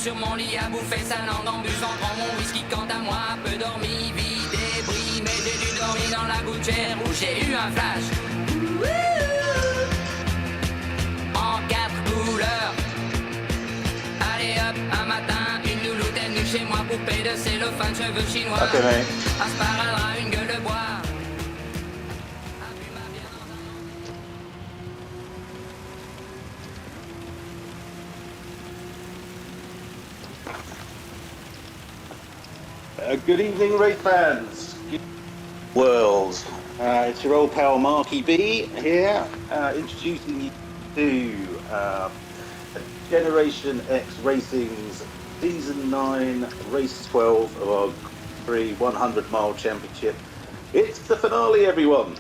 sur mon lit à bouffer sa langue en buvant prends mon whisky. Quant à moi, peu dormi, vie débris, mais j'ai dû dormir dans la gouttière où j'ai eu un flash. En 4 couleurs. Allez hop, un matin, une louloute est venue chez moi, poupée de cellophane, cheveux chinois. Okay, mate. Un sparadrap, une gueule de bois. Good evening, race fans. World. It's your old pal MarkyB here, introducing you to Generation X Racing's Season 9, Race 12 of our Gr3-100 mile championship. It's the finale, everyone.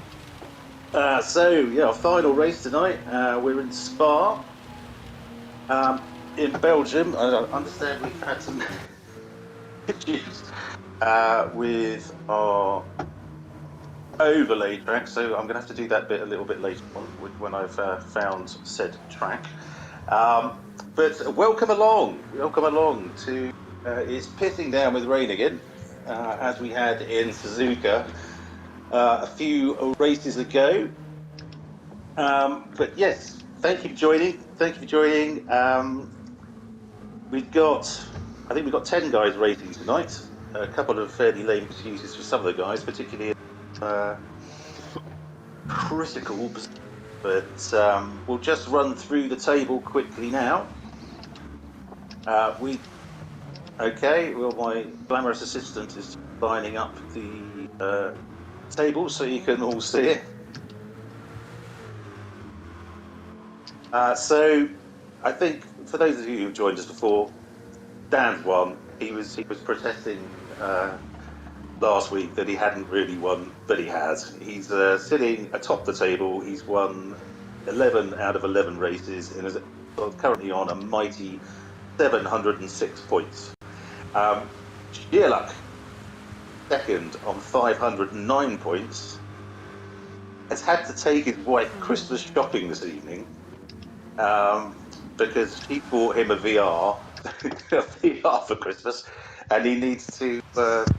So, yeah, our final race tonight. We're in Spa, in Belgium. I understand we've had some issues with our overlay track, so I'm going to have to do that bit a little bit later on when I've found said track. But welcome along to it's pissing down with rain again, as we had in Suzuka a few races ago. But yes, thank you for joining. I think we've got 10 guys racing tonight. A couple of fairly lame excuses for some of the guys, particularly critical. But we'll just run through the table quickly now. My glamorous assistant is lining up the table so you can all see it. So I think for those of you who've joined us before, Dan's won. He was protesting last week that he hadn't really won, but he has. He's sitting atop the table. He's won 11 out of 11 races and is currently on a mighty 706 points. Sheerluck, second on 509 points, has had to take his wife Christmas shopping this evening because she bought him a VR for Christmas, and he needs to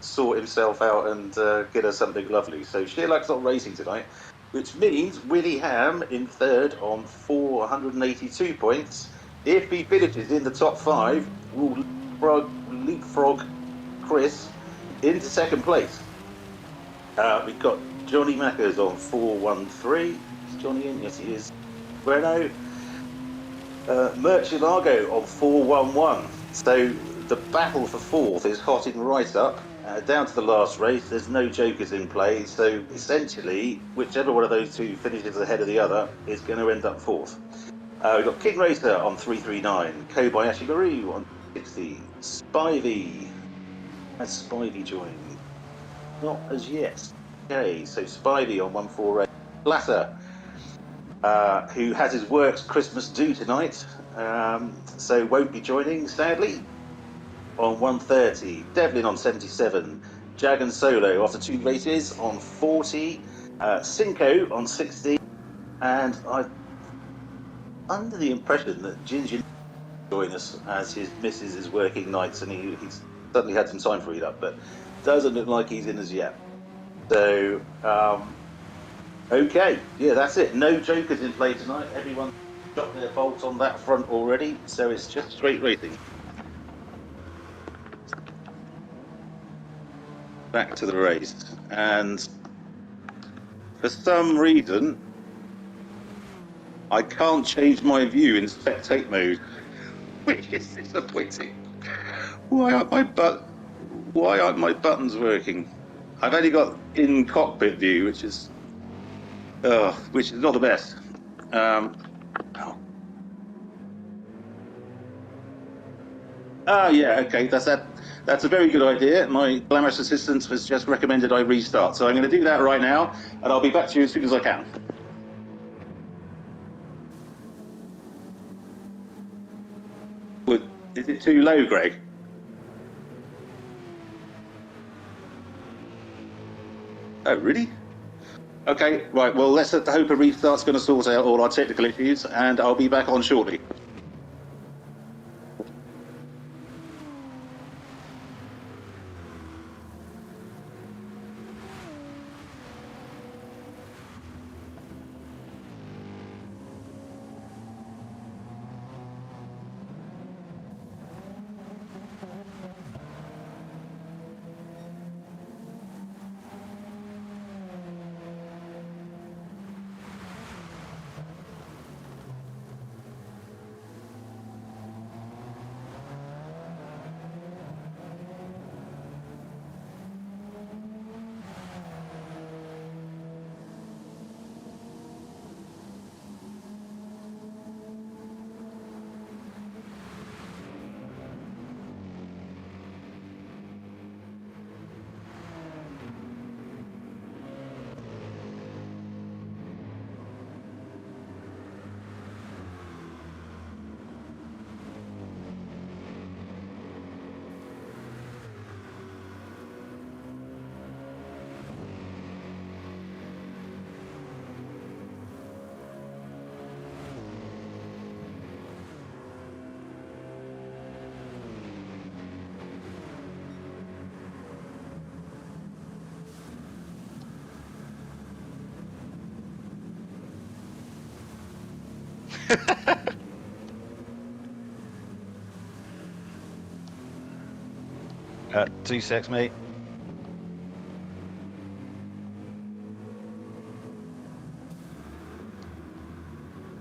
sort himself out and get her something lovely. So Sheerluck's not racing tonight, which means Willingham in third on 482 points. If he finishes in the top 5, will leapfrog Chris into second place. We've got Johnny Mackers on 413. Is Johnny in? Yes, he is. Renault. Murcielago on 411. So the battle for fourth is hotting right up. Down to the last race, there's no jokers in play, so essentially whichever one of those two finishes ahead of the other is going to end up fourth. We've got King Racer on 339, Kobayashi Maru on 60, Spivey. Has Spivey joined? Not as yet. Okay, so Spivey on 148. Blatter, who has his works Christmas due tonight, so won't be joining, sadly, on 130. Devlin on 77. Jagan Solo after 2 races on 40. Cinco on 60. And I'm under the impression that Ginger will join us as his missus is working nights and he's suddenly had some time freed up, but doesn't look like he's in as yet. So, okay, yeah, that's it. No jokers in play tonight. Everyone got their bolts on that front already, so it's just straight racing. Back to the race, and for some reason I can't change my view in spectate mode, which is disappointing. Why aren't my buttons working? I've only got in cockpit view, which is not the best. Yeah, okay, that's a very good idea. My glamorous assistant has just recommended I restart, so I'm going to do that right now, and I'll be back to you as soon as I can. Is it too low, Greg? Oh, really? Okay, right, well, let's hope a restart's going to sort out all our technical issues, and I'll be back on shortly. Two secs, mate.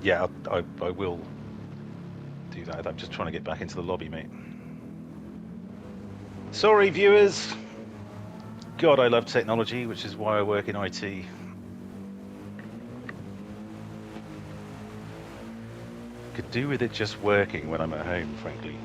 Yeah, I will do that. I'm just trying to get back into the lobby, mate. Sorry, viewers. God, I love technology, which is why I work in IT. Could do with it just working when I'm at home, frankly.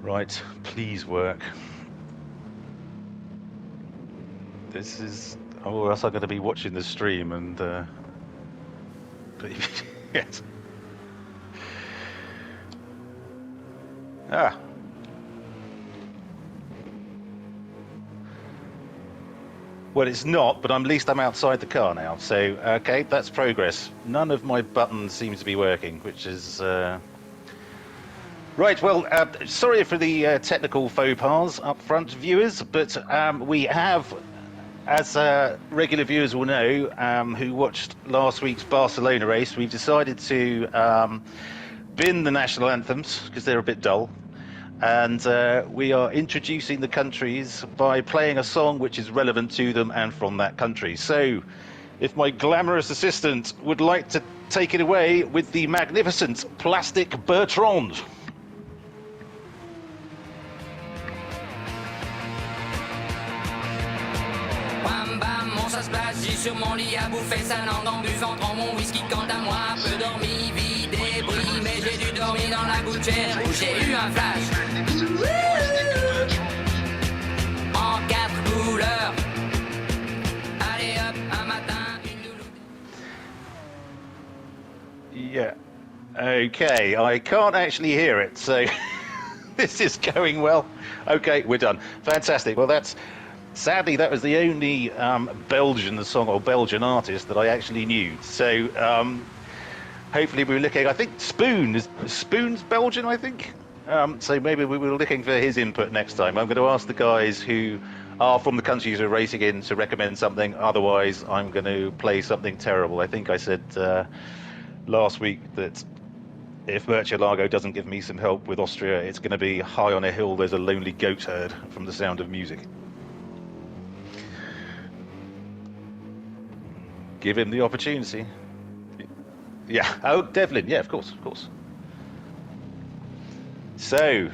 Right, please work. This is... Oh, else I'm going to be watching the stream and... yes. Ah. Well, it's not, but at least I'm outside the car now. So, okay, that's progress. None of my buttons seem to be working, which is... Right, well, sorry for the technical faux pas up front, viewers, but we have, as regular viewers will know, who watched last week's Barcelona race, we've decided to bin the national anthems because they're a bit dull, and we are introducing the countries by playing a song which is relevant to them and from that country. So, if my glamorous assistant would like to take it away with the magnificent Plastic Bertrand. Ça se place, j'ai sur mon lit à bouffer sa langue en buvant trop mon whisky. Quant à moi, peu dormi, vie débris, mais j'ai dû dormir dans la gouttière où j'ai eu un flash. En 4 couleurs. Allez hop, un matin, une louloute. Yeah. Okay, I can't actually hear it, so this is going well. Okay, we're done. Fantastic. Well, that's... Sadly, that was the only Belgian song or Belgian artist that I actually knew. So hopefully we were looking, I think Spoon's Belgian, I think. So maybe we were looking for his input next time. I'm going to ask the guys who are from the countries we're racing in to recommend something. Otherwise, I'm going to play something terrible. I think I said last week that if Murcielago doesn't give me some help with Austria, it's going to be high on a hill, there's a lonely goat herd from The Sound of Music. Give him the opportunity. Yeah. Oh, Devlin. Yeah, of course, of course. So,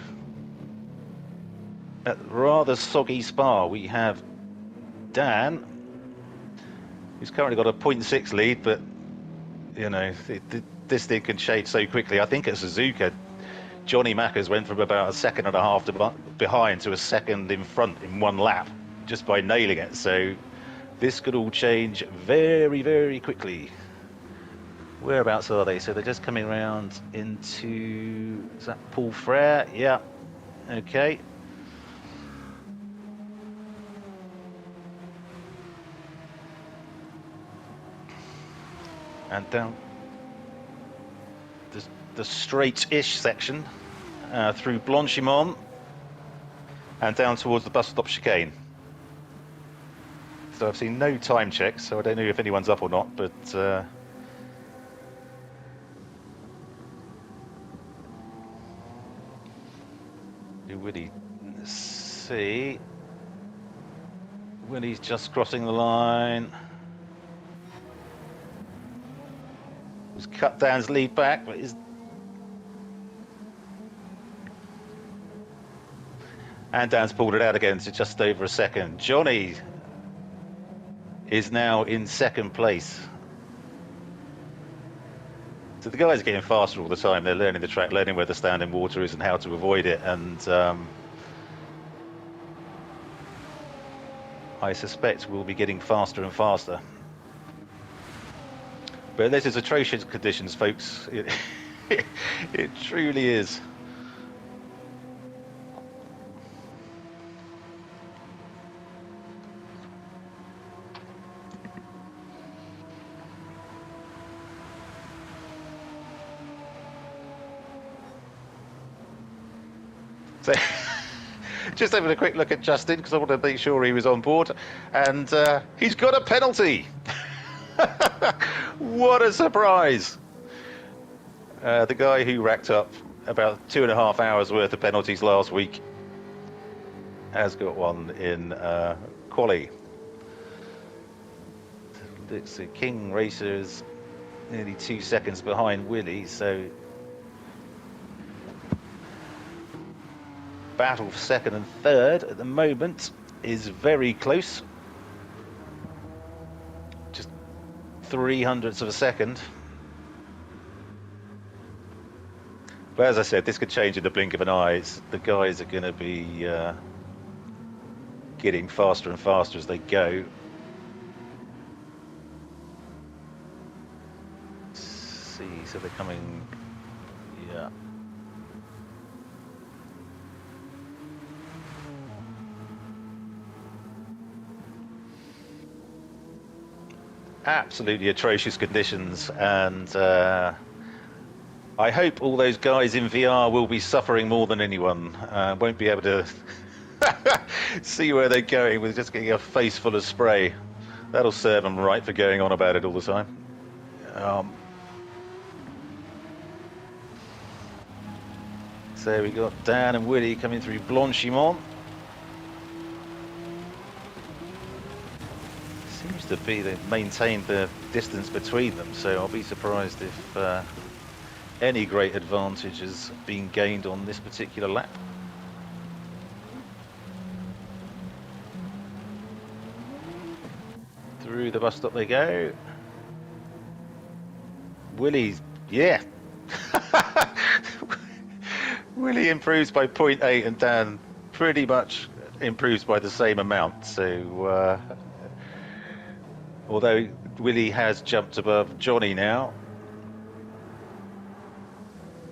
at rather soggy Spa, we have Dan, who's currently got a 0.6 lead, but, you know, this thing can shade so quickly. I think at Suzuka, Johnny Mackers went from about a second and a half behind to a second in front in one lap, just by nailing it. So, this could all change very, very quickly. Whereabouts are they? So they're just coming around into... Is that Paul Frere? Yeah. Okay. And down the straight-ish section through Blanchimont and down towards the bus stop chicane. So I've seen no time checks, so I don't know if anyone's up or not, but who would he see? Willie's just crossing the line. He's cut Dan's lead back, but and Dan's pulled it out again to just over a second. Johnny is now in second place. So the guys are getting faster all the time. They're learning the track, learning where the standing water is and how to avoid it. And I suspect we'll be getting faster and faster. But this is atrocious conditions, folks. It truly is. So, just having a quick look at Justin because I want to make sure he was on board, and he's got a penalty. What a surprise! The guy who racked up about 2.5 hours worth of penalties last week has got one in quali. So King Racer is nearly 2 seconds behind Willie, so battle for second and third at the moment is very close. Just 0.03 of a second. But as I said, this could change in the blink of an eye. The guys are going to be getting faster and faster as they go. Let's see, so they're coming, yeah. Absolutely atrocious conditions, and I hope all those guys in VR will be suffering more than anyone. Won't be able to see where they're going with just getting a face full of spray. That'll serve them right for going on about it all the time. So we got Dan and Willie coming through Blanchimont. Seems to be they've maintained the distance between them, so I'll be surprised if any great advantage has been gained on this particular lap. Through the bus stop they go. Willie's, yeah. Willie improves by 0.8 and Dan pretty much improves by the same amount. So, although Willie has jumped above Johnny now,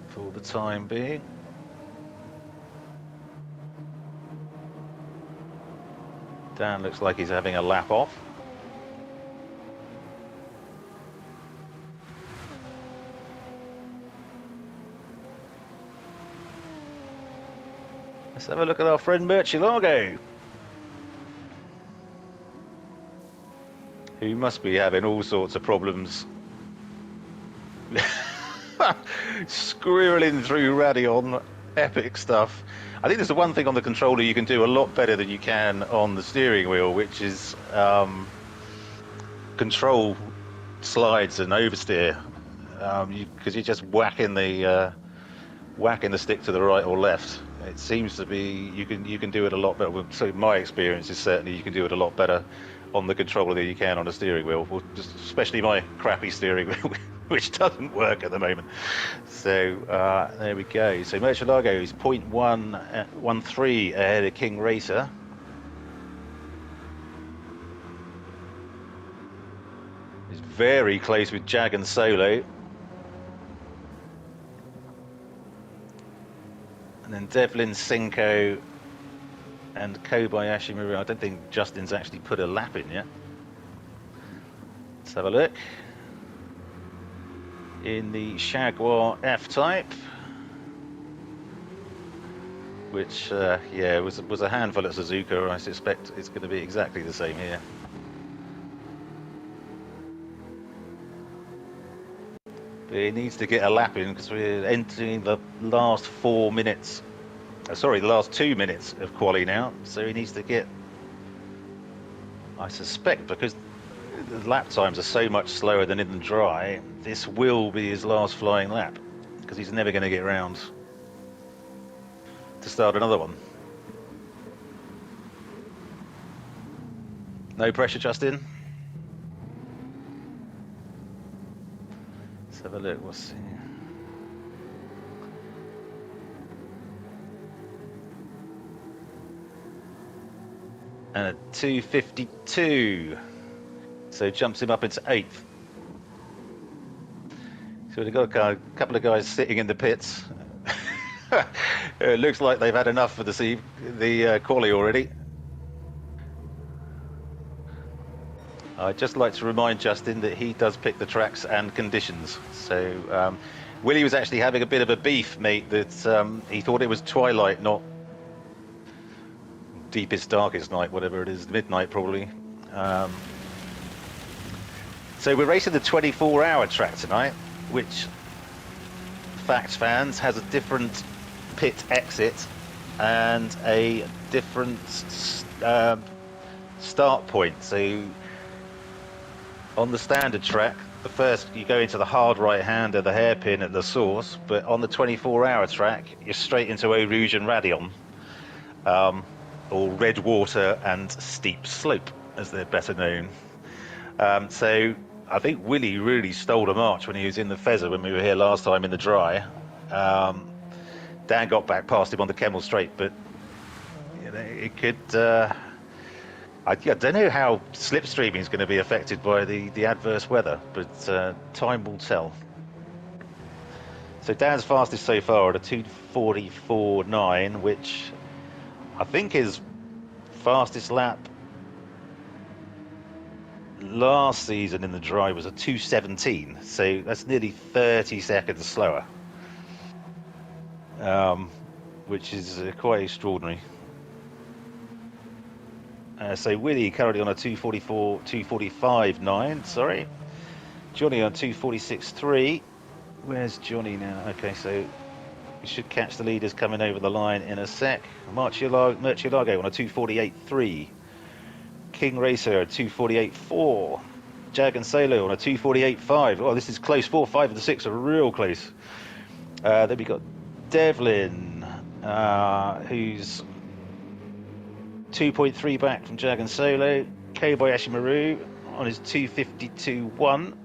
for the time being. Dan looks like he's having a lap off. Let's have a look at our friend Murcielago, who must be having all sorts of problems. Squirreling through Radeon, epic stuff. I think there's the one thing on the controller you can do a lot better than you can on the steering wheel, which is control slides and oversteer, because you're just whacking the stick to the right or left. It seems to be you can do it a lot better. So my experience is certainly you can do it a lot better on the controller than you can on a steering wheel, especially my crappy steering wheel, which doesn't work at the moment. So there we go. So Murcielago is 0.113 ahead of King Racer. He's very close with Jag and Solo. And then Devlin, Cinco, and Kobayashi Maru. I don't think Justin's actually put a lap in yet. Let's have a look. In the Jaguar F-Type, which, yeah, was a handful at Suzuka. I suspect it's going to be exactly the same here. But he needs to get a lap in because we're entering the last 4 minutes. Sorry, the last 2 minutes of quali now. So he needs to get, I suspect, because the lap times are so much slower than in the dry, this will be his last flying lap because he's never going to get around to start another one. No pressure, Justin. Let's have a look. What's here? And a 2:52, so jumps him up into 8th. So we've got a couple of guys sitting in the pits. It looks like they've had enough for the quali already. I'd just like to remind Justin that he does pick the tracks and conditions. So Willie was actually having a bit of a beef, mate, that he thought it was twilight, not deepest, darkest night, whatever it is, midnight probably. So we're racing the 24-hour track tonight, which, Facts fans, has a different pit exit and a different start point. So on the standard track, the first you go into the hard right-hander, the hairpin at the source, but on the 24-hour track, you're straight into Eau Rouge and Radion, or Red Water and Steep Slope, as they're better known. So I think Willie really stole a march when he was in the Fezzer when we were here last time in the dry. Dan got back past him on the Kemmel Straight, but you know, it could. I don't know how slipstreaming is going to be affected by the adverse weather, but time will tell. So Dan's fastest so far at a 2:44.9, which I think his fastest lap last season in the dry was a 2:17, so that's nearly 30 seconds slower, which is quite extraordinary. So Willie currently on a 2:45.9, sorry. Johnny on 2:46.3. Where's Johnny now? Okay, so we should catch the leaders coming over the line in a sec. Murcielago on a 2:48.3. King Racer 2:48.4. Jag and Solo on a 2:48.5. Oh, this is close. 4, 5, and 6 are real close. Then we got Devlin, who's 2.3 back from Jag and Solo. Kobayashi Maru on his 2:52.1.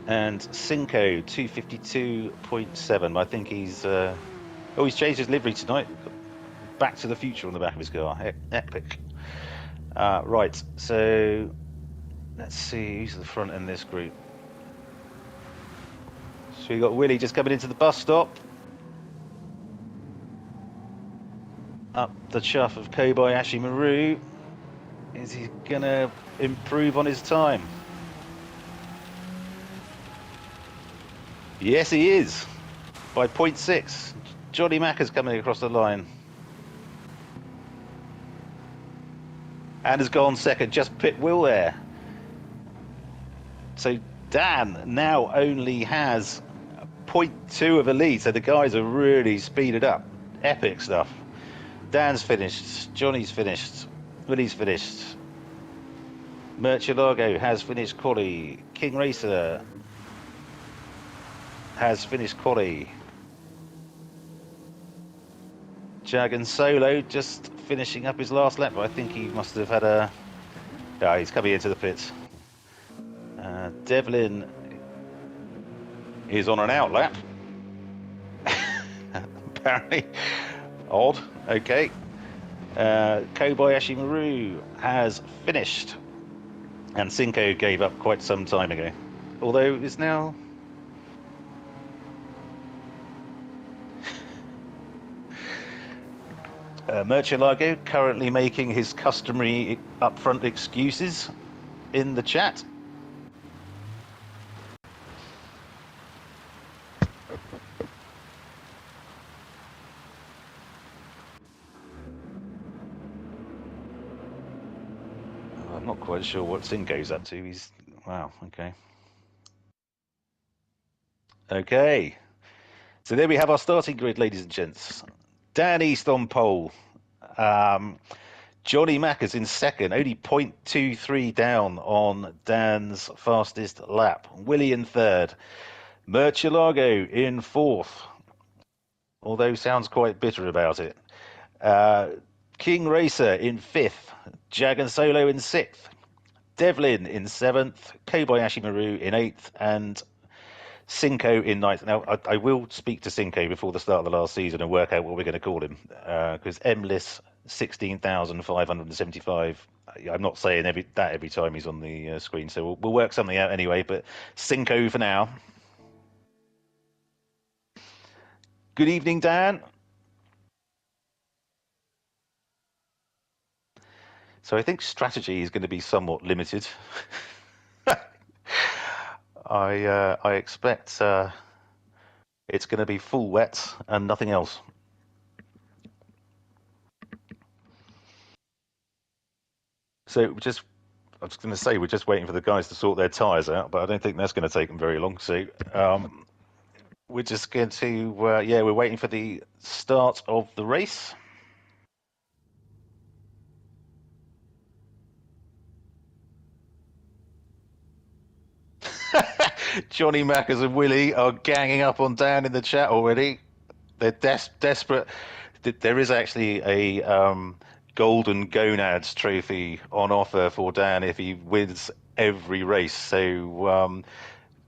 And Cinco 2:52.7. I think he's he's changed his livery tonight. Back to the Future on the back of his car. Epic. Right, so let's see who's at the front in this group. So we got Willie just coming into the bus stop. Up the chuff of Kobayashi Maru. Is he gonna improve on his time? Yes, he is. By 0.6. Johnny Macker's coming across the line. And has gone second, just pit Will there. So Dan now only has 0.2 of a lead, so the guys are really speeded up. Epic stuff. Dan's finished, Johnny's finished, Willie's finished. Murcielago has finished quali. King Racer has finished quali. Jag and Solo just finishing up his last lap, but I think he must have had a... Yeah, he's coming into the pits. Devlin is on an out lap. Apparently. Odd. Okay. Kobayashi Maru has finished. And Cinco gave up quite some time ago. Although it's now... Murcielago currently making his customary upfront excuses in the chat. I'm not quite sure what Cinco's up to. He's... Wow, okay. Okay. So there we have our starting grid, ladies and gents. Dan East on pole. Johnny Mackers in second, only 0.23 down on Dan's fastest lap. Willie in third. Murcielago in fourth, although sounds quite bitter about it. King Racer in fifth. Jag and Solo in sixth. Devlin in seventh. Kobayashi Maru in eighth. And Cinco in ninth. Now, I will speak to Cinco before the start of the last season and work out what we're going to call him, because MLIS 16,575 I'm not saying every time he's on the screen, so we'll work something out anyway. But Cinco for now. Good evening, Dan. So I think strategy is going to be somewhat limited. I expect it's going to be full wet and nothing else. So I was going to say we're just waiting for the guys to sort their tyres out, but I don't think that's going to take them very long. So we're just going to we're waiting for the start of the race. Johnny Mackers and Willie are ganging up on Dan in the chat already. They're desperate. There is actually a golden gonads trophy on offer for Dan if he wins every race. So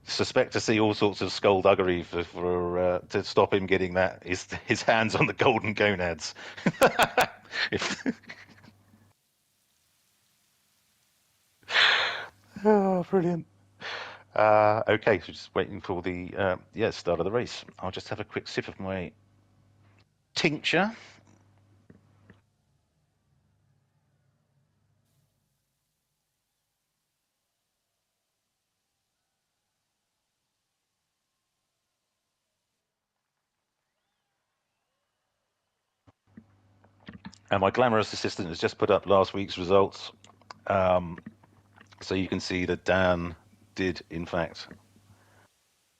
suspect to see all sorts of skullduggery for to stop him getting his hands on the golden gonads. Oh, brilliant. Okay, so just waiting for the start of the race. I'll just have a quick sip of my tincture. And my glamorous assistant has just put up last week's results. So you can see that Dan did, in fact,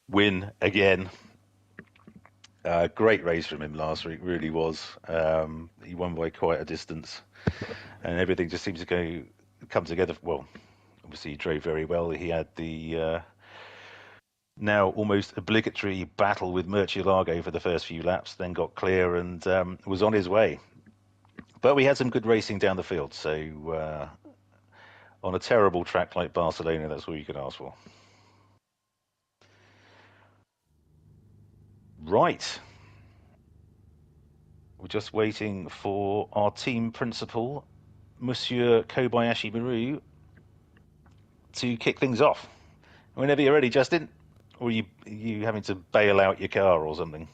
win again. Great race from him last week, really was. He won by quite a distance, and everything just seems to come together. Well, obviously he drove very well. He had the now almost obligatory battle with Murcielago for the first few laps, then got clear and was on his way. But we had some good racing down the field, so on a terrible track like Barcelona, that's all you can ask for. Right. We're just waiting for our team principal, Monsieur Kobayashi Maru, to kick things off. Whenever you're ready, Justin. Or are you having to bail out your car or something?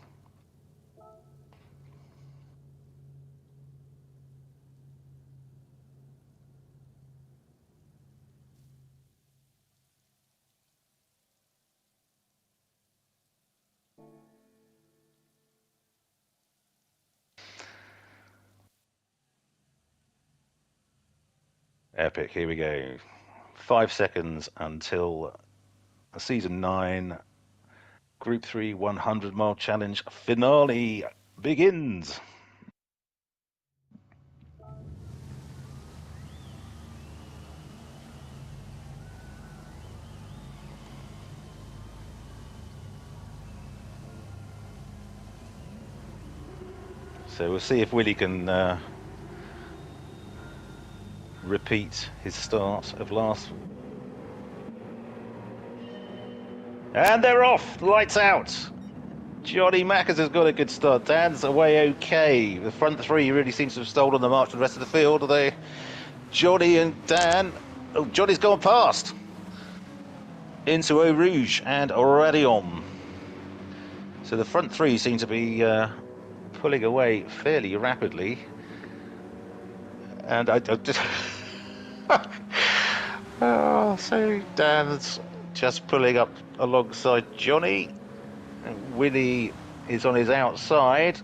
Epic, here we go. 5 seconds until Season 9 Group 3 100 Mile Challenge finale begins. So we'll see if Willie can repeat his start of last. And they're off! Lights out! Johnny Mackers has got a good start. Dan's away okay. The front three really seems to have stolen the march for the rest of the field, although Johnny and Dan... Oh, Johnny's gone past! Into Eau Rouge and Radion. So the front three seem to be pulling away fairly rapidly. And I just... Oh, so Dan's just pulling up alongside Johnny. And Willie is on his outside.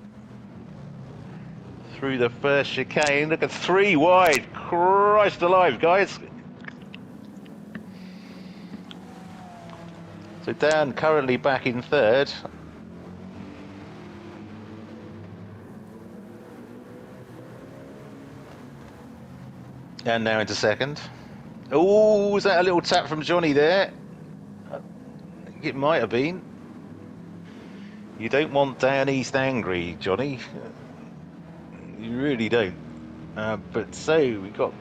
Through the first chicane. Look at 3 wide. Christ alive, guys. So Dan currently back in third. And now into second. Oh, was that a little tap from Johnny there? It might have been. You don't want Dan East angry, Johnny. You really don't. But so we got,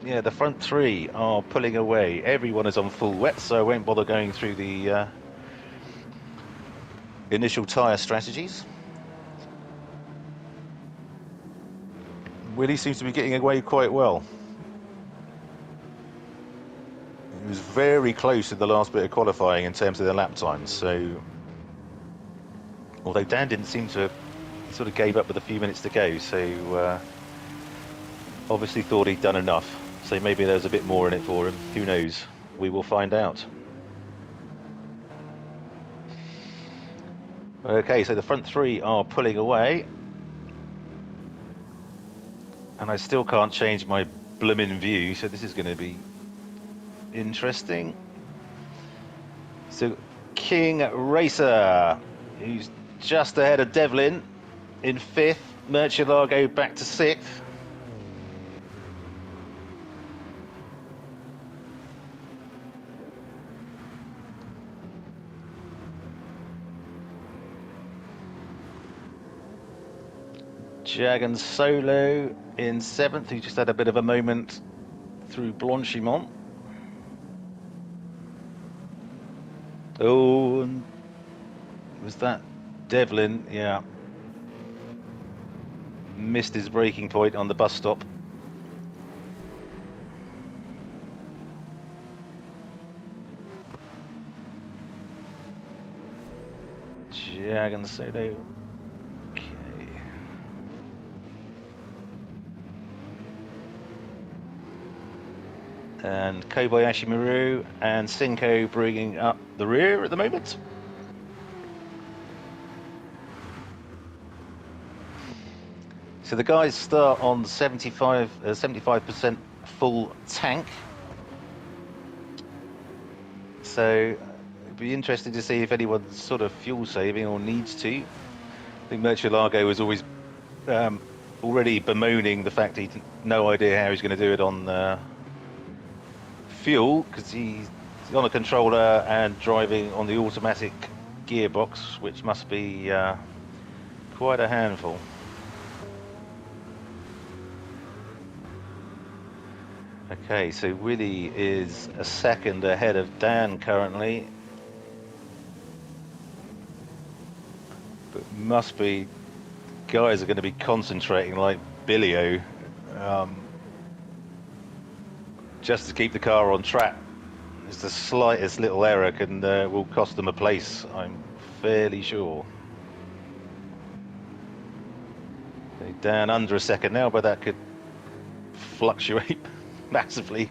the front three are pulling away. Everyone is on full wet, so I won't bother going through the initial tyre strategies. Willie seems to be getting away quite well. It was very close in the last bit of qualifying in terms of the lap times. So, although Dan didn't seem to, he sort of gave up with a few minutes to go. So, obviously thought he'd done enough. So maybe there's a bit more in it for him. Who knows? We will find out. Okay, so the front three are pulling away. And I still can't change my bloomin' view, so this is going to be interesting. So King Racer, who's just ahead of Devlin in 5th. Murcielago back to 6th. Jagan Solo in 7th, who just had a bit of a moment through Blanchimont. Oh, and was that Devlin? Yeah. Missed his braking point on the bus stop. Jagan Solo. And Kobayashi Maru and Cinco bringing up the rear at the moment. So the guys start on 75% full tank. So it'd be interesting to see if anyone's sort of fuel saving or needs to. I think Murcielago was always already bemoaning the fact he'd no idea how he's going to do it on fuel, because he's on a controller and driving on the automatic gearbox, which must be quite a handful. Okay, so Willie is a second ahead of Dan currently, but must be guys are going to be concentrating like Billy-O just to keep the car on track. It's the slightest little error can will cost them a place, I'm fairly sure. They're down under a second now, but that could fluctuate massively.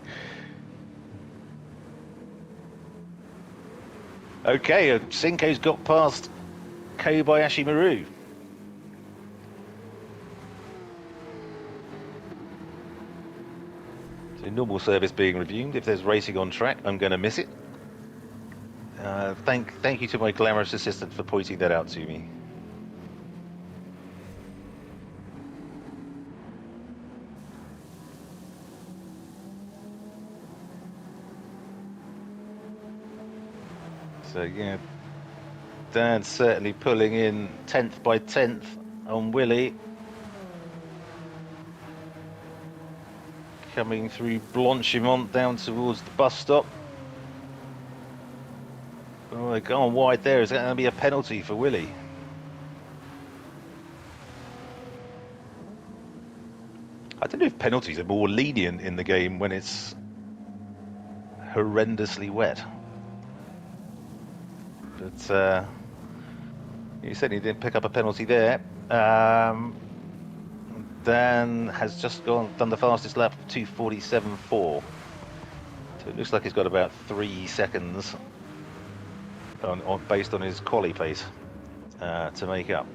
Okay, Cinco's got past Kobayashi Maru. So normal service being resumed. If there's racing on track, I'm going to miss it. Thank you to my glamorous assistant for pointing that out to me. So yeah, Dan's certainly pulling in 10th by 10th on Willie. Coming through Blanchimont down towards the bus stop. Oh, they're going wide there. Is that going to be a penalty for Willie? I don't know if penalties are more lenient in the game when it's horrendously wet. But he certainly didn't pick up a penalty there. Dan has just done the fastest lap of 2:47.4. So it looks like he's got about 3 seconds based on his quali pace to make up.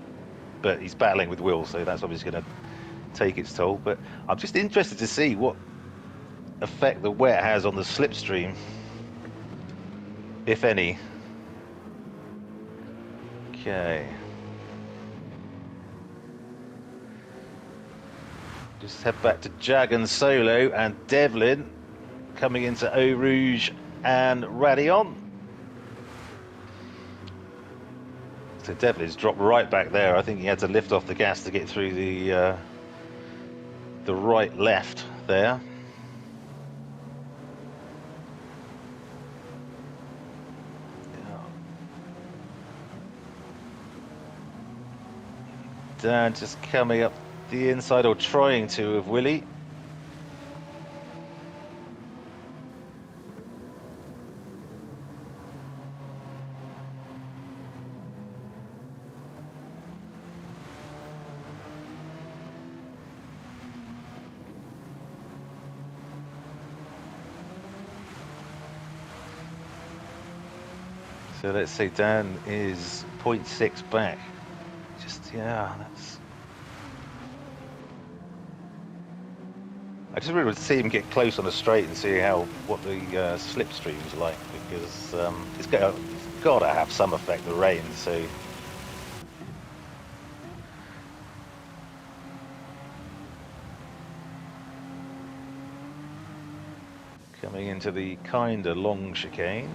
But he's battling with Will, so that's obviously going to take its toll. But I'm just interested to see what effect the wet has on the slipstream, if any. Okay. Just head back to Jagan Solo and Devlin coming into Eau Rouge and Radion. So Devlin's dropped right back there. I think he had to lift off the gas to get through the right left there. Dan just coming up the inside, or trying to, of Willie. So let's say Dan is 0.6 back. Just, yeah, that's... I just really want to see him get close on the straight and see what the slipstream's like, because it's got to have some effect, the rain, so... Coming into the kinda long chicane.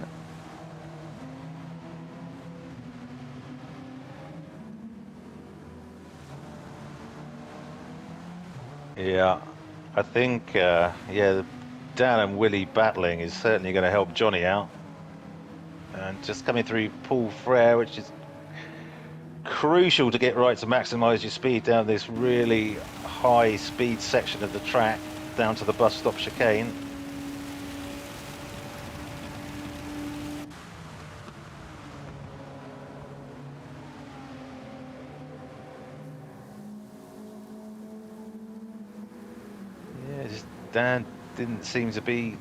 Yeah, I think, yeah, Dan and Willie battling is certainly going to help Johnny out. And just coming through Paul Frere, which is crucial to get right to maximise your speed down this really high speed section of the track, down to the bus stop chicane. Dan didn't seem to be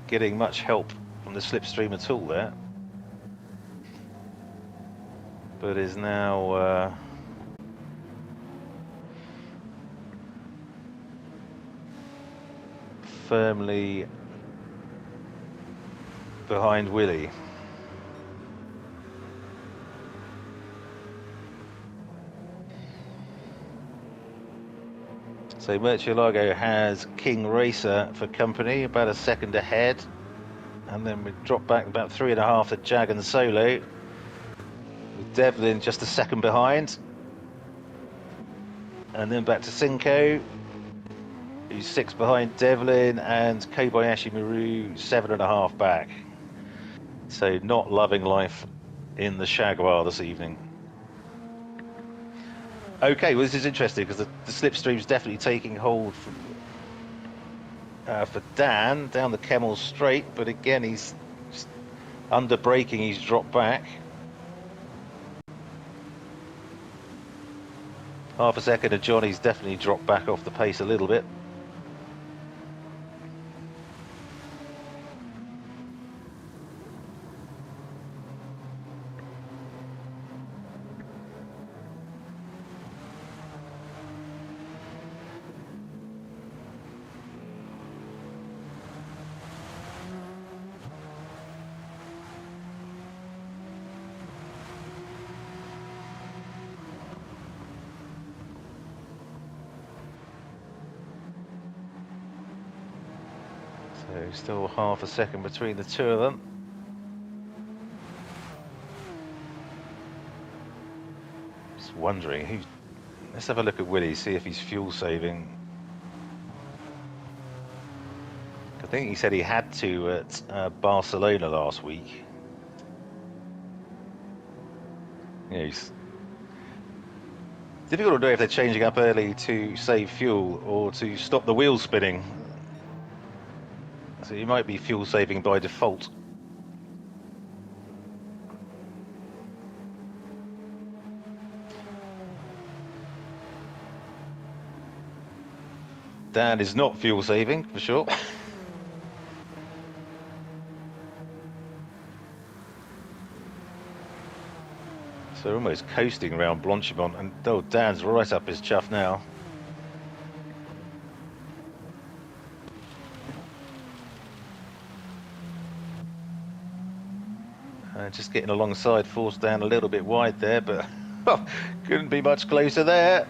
getting much help from the slipstream at all there, but is now firmly behind Willie. So Murcielago has King Racer for company, about a second ahead. And then we drop back about 3.5 to Jag and Solo. With Devlin just a second behind. And then back to Cinco, who's 6 behind Devlin, and Kobayashi Maru 7.5 back. So not loving life in the Jaguar this evening. Okay, well, this is interesting because the slipstream's definitely taking hold for Dan down the Kemmel Straight, but again he's just under braking, he's dropped back. Half a second of Johnny's definitely dropped back off the pace a little bit. So still half a second between the two of them. Just wondering who. Let's have a look at Willie, see if he's fuel saving. I think he said he had to at Barcelona last week. Yeah, he's difficult to know if they're changing up early to save fuel or to stop the wheels spinning. So you might be fuel saving by default. Dan is not fuel saving for sure. So almost coasting around Blanchimont, and oh, Dan's right up his chuff now. Just getting alongside, forced down a little bit wide there, but couldn't be much closer there.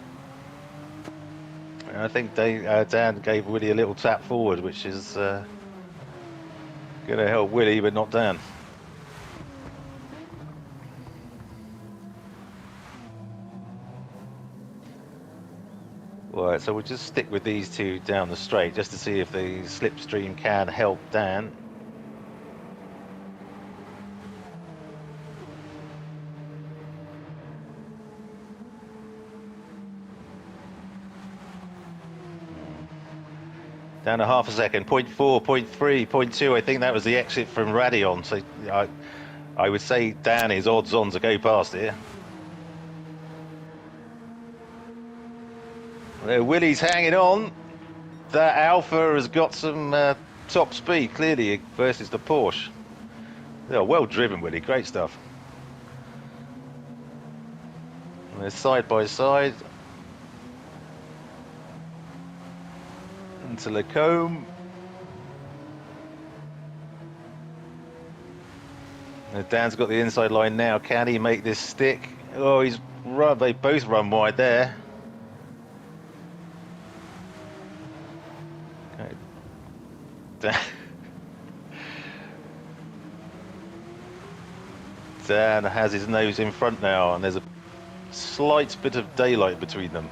And I think Dan gave Willie a little tap forward, which is going to help Willie, but not Dan. Right, so we'll just stick with these two down the straight just to see if the slipstream can help Dan. Down a half a second, 0.4, 0.3, 0.2. I think that was the exit from Radion. So I would say Dan is odds on to go past here. Willie's hanging on. That Alpha has got some top speed, clearly, versus the Porsche. Yeah, well driven, Willie. Great stuff. And they're side by side into the comb. And Dan's got the inside line now. Can he make this stick? Oh, he's run. They both run wide there. Okay. Dan has his nose in front now, and there's a slight bit of daylight between them.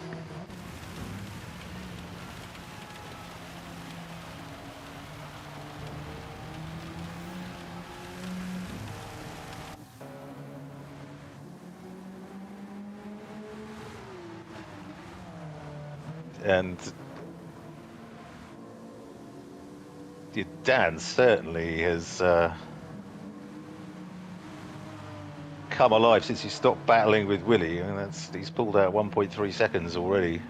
And Dan certainly has come alive since he stopped battling with Willie, and he's pulled out 1.3 seconds already.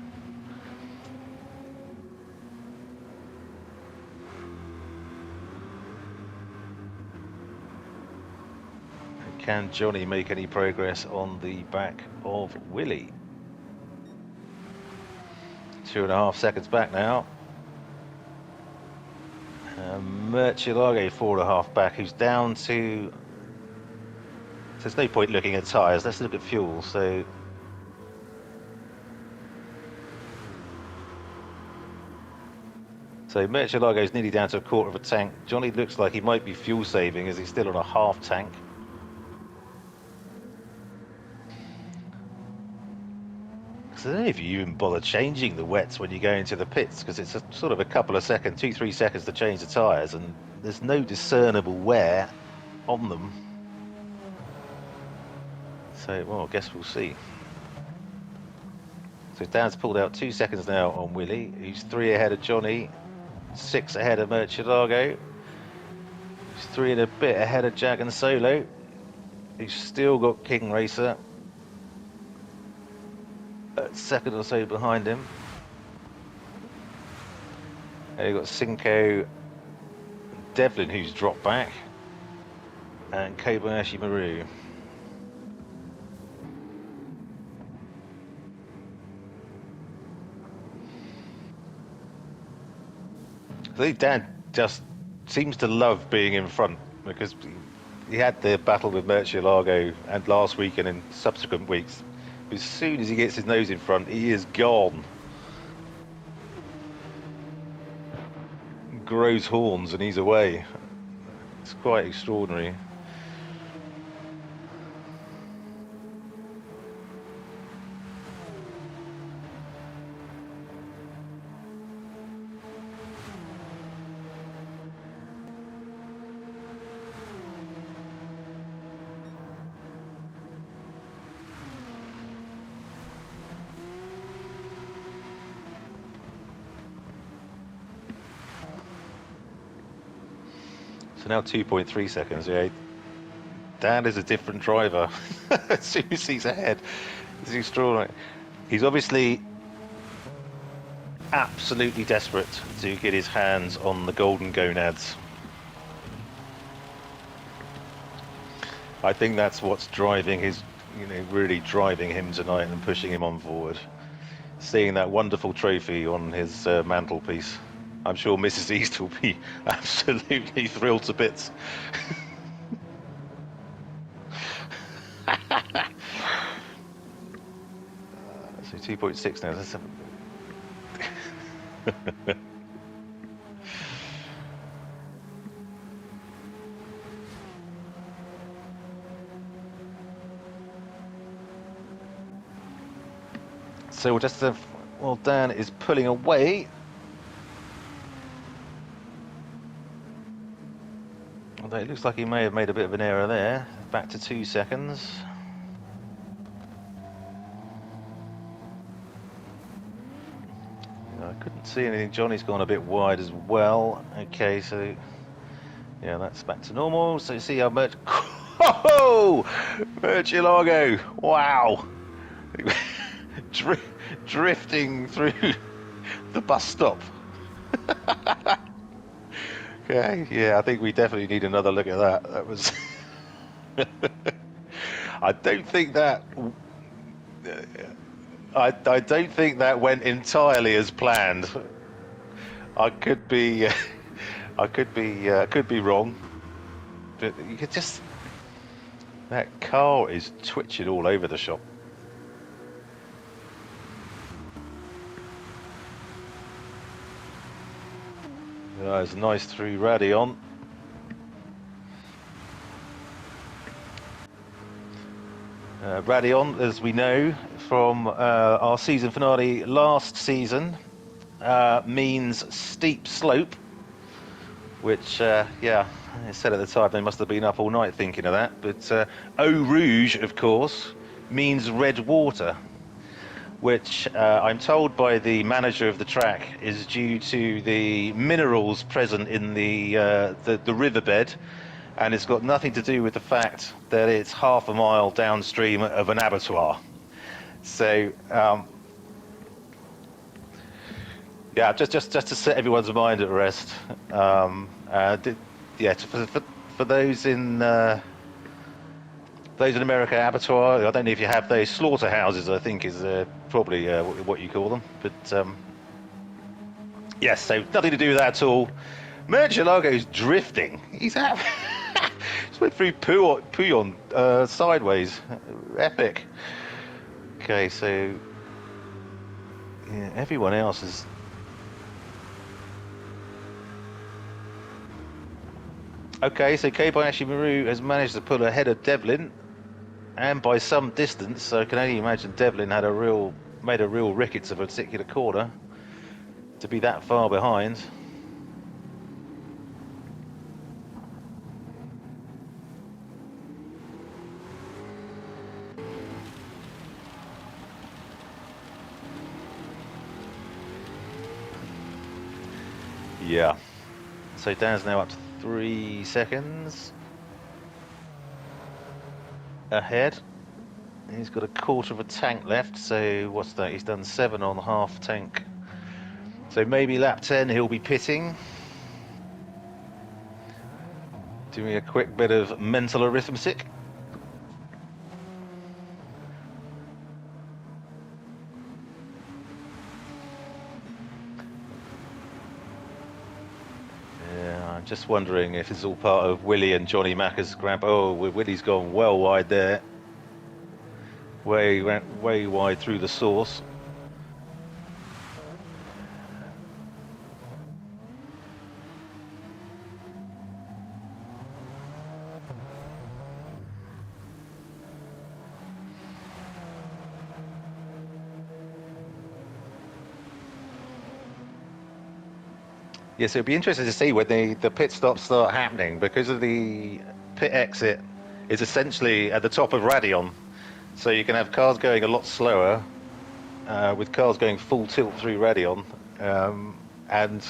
Can Johnny make any progress on the back of Willie? 2.5 seconds back now. Murcielago 4.5 back, who's down to... So there's no point looking at tyres, let's look at fuel. So Murcielago's nearly down to 1/4 of a tank. Johnny looks like he might be fuel saving as he's still on a half tank. So I don't know if you even bother changing the wets when you go into the pits, because it's a sort of a couple of seconds, 2-3 seconds to change the tyres, and there's no discernible wear on them. So, well, I guess we'll see. So Dan's pulled out 2 seconds now on Willie, who's 3 ahead of Johnny, 6 ahead of Murcielago, who's 3 and a bit ahead of Jag and Solo, who's still got King Racer a second or so behind him. And you've got Cinco, Devlin, who's dropped back, and Kobayashi Maru. I think Dan just seems to love being in front, because he had the battle with Murcielago and last week and in subsequent weeks. As soon as he gets his nose in front, he is gone. Grows horns and he's away. It's quite extraordinary. So now 2.3 seconds, yeah. Dan is a different driver as soon as he's ahead. It's extraordinary. He's obviously absolutely desperate to get his hands on the golden gonads. I think that's what's driving his, really driving him tonight and pushing him on forward. Seeing that wonderful trophy on his mantelpiece. I'm sure Mrs. East will be absolutely thrilled to bits. So 2.6 now. That's so we'll just have, well, Dan is pulling away. Although it looks like he may have made a bit of an error there. Back to 2 seconds. I couldn't see anything. Johnny's gone a bit wide as well. Okay, so yeah, that's back to normal. So you see how much. Oh, Murcielago! Wow, drifting through the bus stop. Okay, yeah, I think we definitely need another look at that. That was. I don't think that I don't think that went entirely as planned. I could be could be wrong, but you could just, that car is twitching all over the shop. It's nice through Radion. Radion, as we know from our season finale last season, means steep slope, which, yeah, I said at the time they must have been up all night thinking of that. But Eau Rouge, of course, means red water, which I'm told by the manager of the track is due to the minerals present in the riverbed, and it's got nothing to do with the fact that it's half a mile downstream of an abattoir. So, yeah, just to set everyone's mind at rest. Yeah, for those in America, abattoir, I don't know if you have those, slaughterhouses, I think is probably what you call them. But yes, so nothing to do with that at all. Murcielago's drifting. He's out. Just went through Pouillon sideways. Epic. Okay, so yeah, everyone else is. Okay, so Kobayashi Maru has managed to pull ahead of Devlin, and by some distance. So I can only imagine Devlin had made a real rickets of a particular corner to be that far behind. Yeah. So Dan's now up to 3 seconds ahead. He's got a quarter of a tank left, so what's that? He's done 7 on half tank. So maybe lap 10 he'll be pitting. Doing a quick bit of mental arithmetic. I'm just wondering if it's all part of Willie and Johnny Macca's grab. Oh, Willie's gone well wide there. Way wide through the source. Yes, it'll be interesting to see when the pit stops start happening, because of the pit exit is essentially at the top of Radion. So you can have cars going a lot slower, with cars going full tilt through Radion, and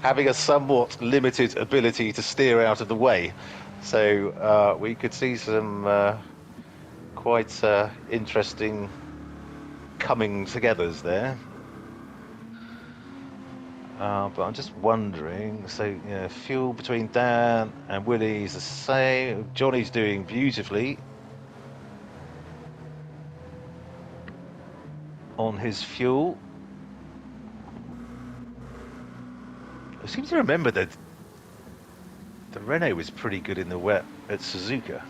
having a somewhat limited ability to steer out of the way. So we could see some quite interesting coming togethers there. But I'm just wondering, so fuel between Dan and Willie is the same. Johnny's doing beautifully on his fuel. I seem to remember that the Renault was pretty good in the wet at Suzuka,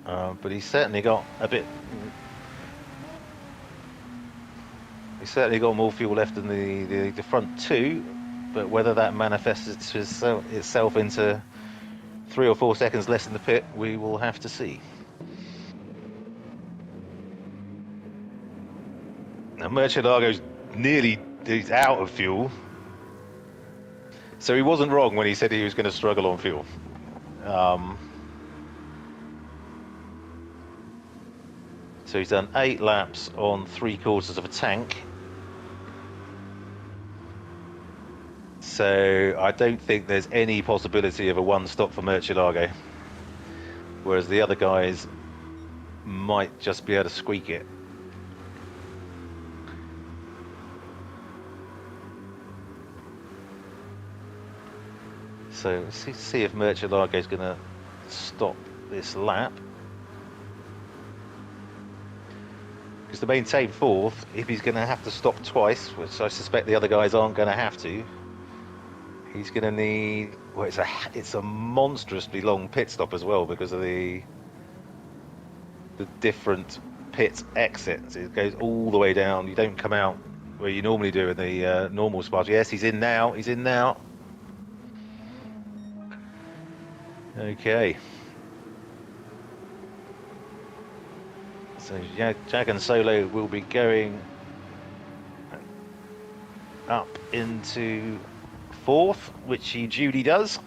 but he's certainly got a bit. He's certainly got more fuel left in the front two, but whether that manifests itself into 3 or 4 seconds less in the pit, we will have to see. Now Murcielago's he's out of fuel, so he wasn't wrong when he said he was going to struggle on fuel. So he's done 8 laps on 3/4 of a tank. So I don't think there's any possibility of a one stop for Murcielago, whereas the other guys might just be able to squeak it. So let's see if Murcielago is going to stop this lap. Because to maintain fourth, if he's going to have to stop twice, which I suspect the other guys aren't going to have to, he's going to need. Well, it's a monstrously long pit stop as well because of the different pit exits. It goes all the way down. You don't come out where you normally do in the normal spots. Yes, he's in now. He's in now. Okay. So Jag and Solo will be going up into fourth, which he duly does.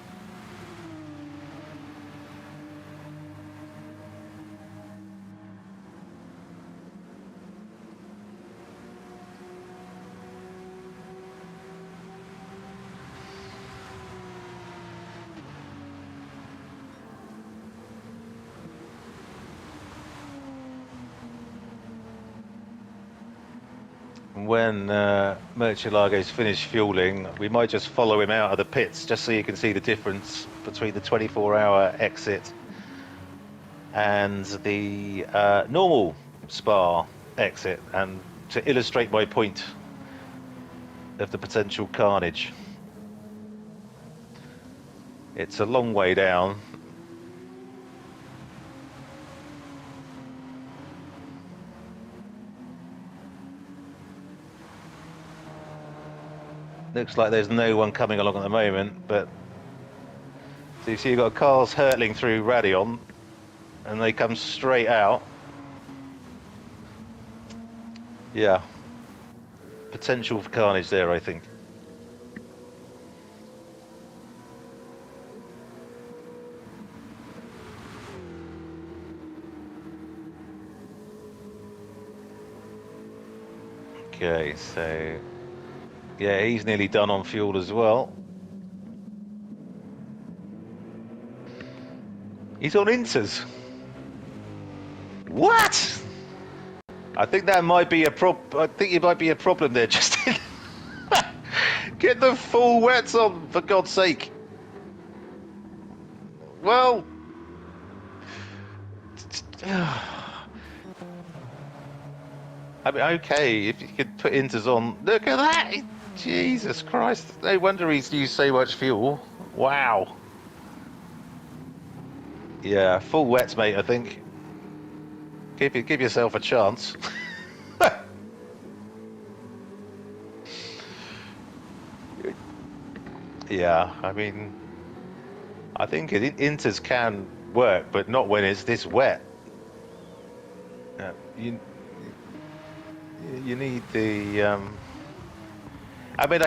When Murcielago's finished fueling, we might just follow him out of the pits just so you can see the difference between the 24-hour exit and the normal Spa exit, and to illustrate my point of the potential carnage. It's a long way down. Looks like there's no one coming along at the moment, but so you see you've got cars hurtling through Radion and they come straight out. Yeah, potential for carnage there, I think. Okay, so yeah, he's nearly done on fuel as well. He's on Inters. What? I think that might be a I think it might be a problem there, Justin. Get the full wets on, for God's sake. Well, I mean, okay, if you could put Inters on. Look at that! Jesus Christ! No wonder he's used so much fuel. Wow. Yeah, full wets, mate. I think. Give yourself a chance. Yeah, I mean, I think Inters can work, but not when it's this wet. You need the. I mean,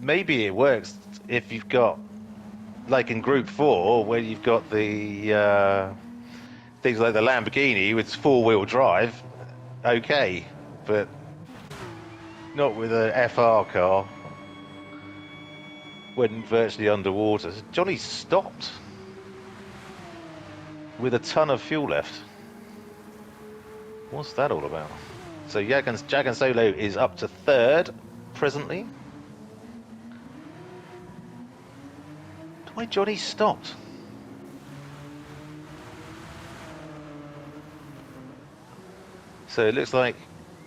maybe it works if you've got, like in Group 4, where you've got the things like the Lamborghini with four-wheel drive. Okay, but not with a FR car when virtually underwater. Johnny stopped with a ton of fuel left. What's that all about? So Jag and Solo is up to third presently. Why Johnny stopped? So it looks like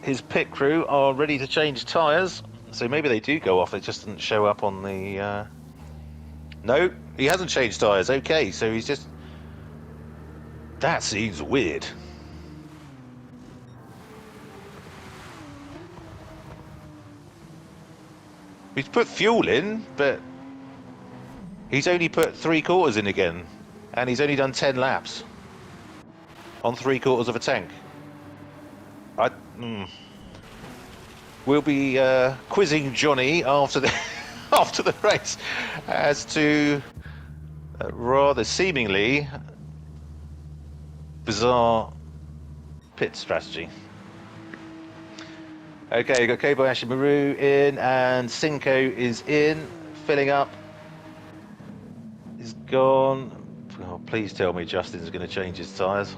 his pit crew are ready to change tyres. So maybe they do go off. It just didn't show up on the. No, he hasn't changed tyres. Okay, so he's just. That seems weird. He's put fuel in, but he's only put 3/4 in again, and he's only done 10 laps on 3/4 of a tank. We'll be quizzing Johnny after the after the race as to rather seemingly bizarre pit strategy. Okay, you've got Kobayashi Maru in, and Cinco is in, filling up. He's gone. Oh, please tell me Justin's going to change his tyres.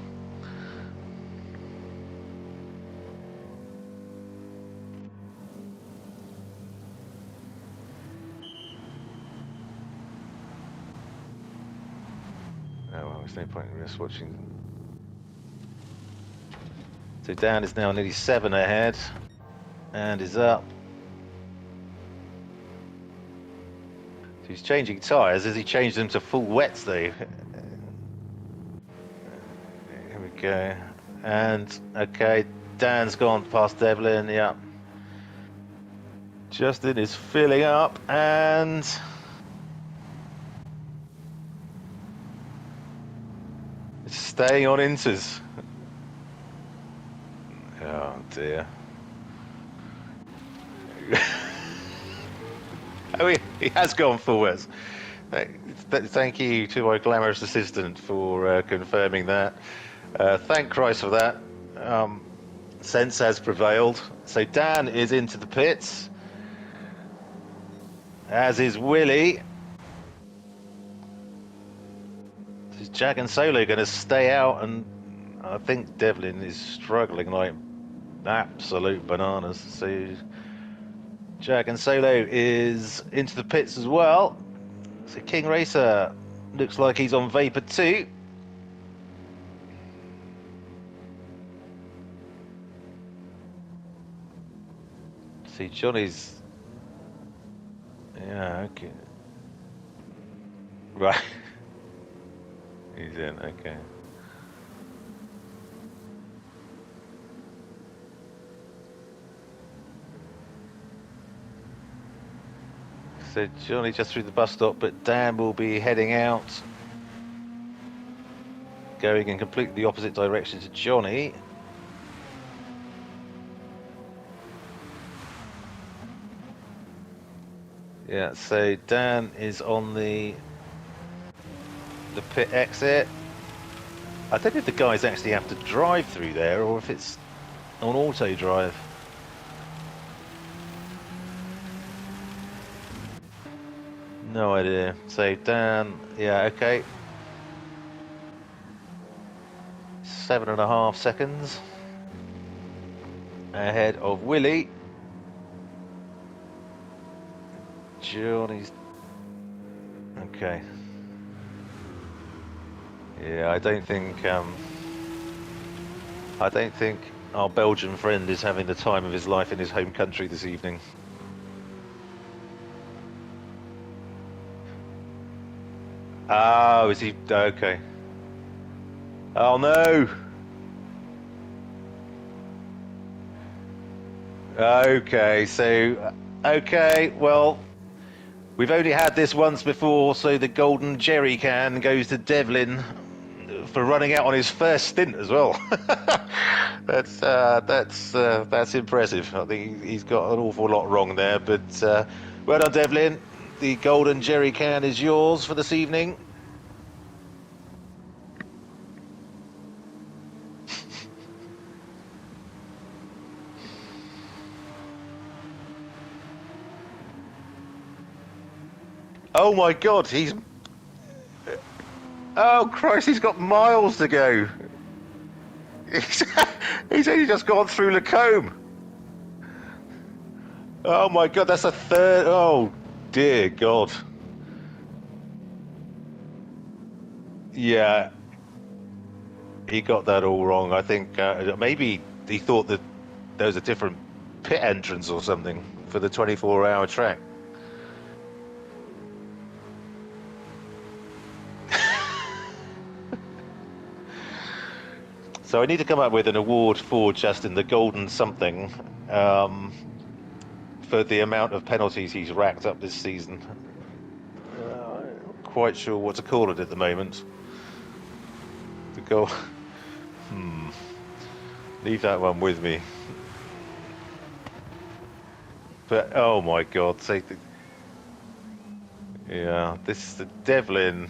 Oh well, there's no point in just watching. So Dan is now nearly 7 ahead, and is up. So he's changing tyres. Has he changed them to full wets though? Here we go. And okay, Dan's gone past Devlin. Yeah. Justin is filling up and staying on inters. Oh dear. Oh, he has gone forwards. Thank you to my glamorous assistant for confirming that. Thank Christ for that. Sense has prevailed. So Dan is into the pits, as is Willie. Is Jack and Solo going to stay out? And I think Devlin is struggling like absolute bananas. So Jack and Solo is into the pits as well. So King Racer looks like he's on Vapor 2. See, Johnny's... Yeah, okay. Right. He's in, okay. So Johnny just through the bus stop, but Dan will be heading out, going in completely the opposite direction to Johnny. Yeah, so Dan is on the pit exit. I don't know if the guys actually have to drive through there or if it's on auto drive. No idea. So Dan, yeah, okay. 7.5 seconds ahead of Willie. Johnny's okay. Yeah, I don't think our Belgian friend is having the time of his life in his home country this evening. Oh, is he? Okay. Oh no. Okay, so okay, well, we've only had this once before, so the golden jerry can goes to Devlin for running out on his first stint as well. That's impressive. I think he's got an awful lot wrong there, but well done, Devlin. The golden jerry can is yours for this evening. Oh my God, he's... Oh Christ, he's got miles to go. He's only just gone through Lacombe. Oh my God, that's a third... Oh dear God. Yeah. He got that all wrong. I think maybe he thought that there was a different pit entrance or something for the 24-hour track. So I need to come up with an award for Justin, the golden something, for the amount of penalties he's racked up this season. Not quite sure what to call it at the moment. The goal. Leave that one with me. But oh my God, yeah, this is the Devlin.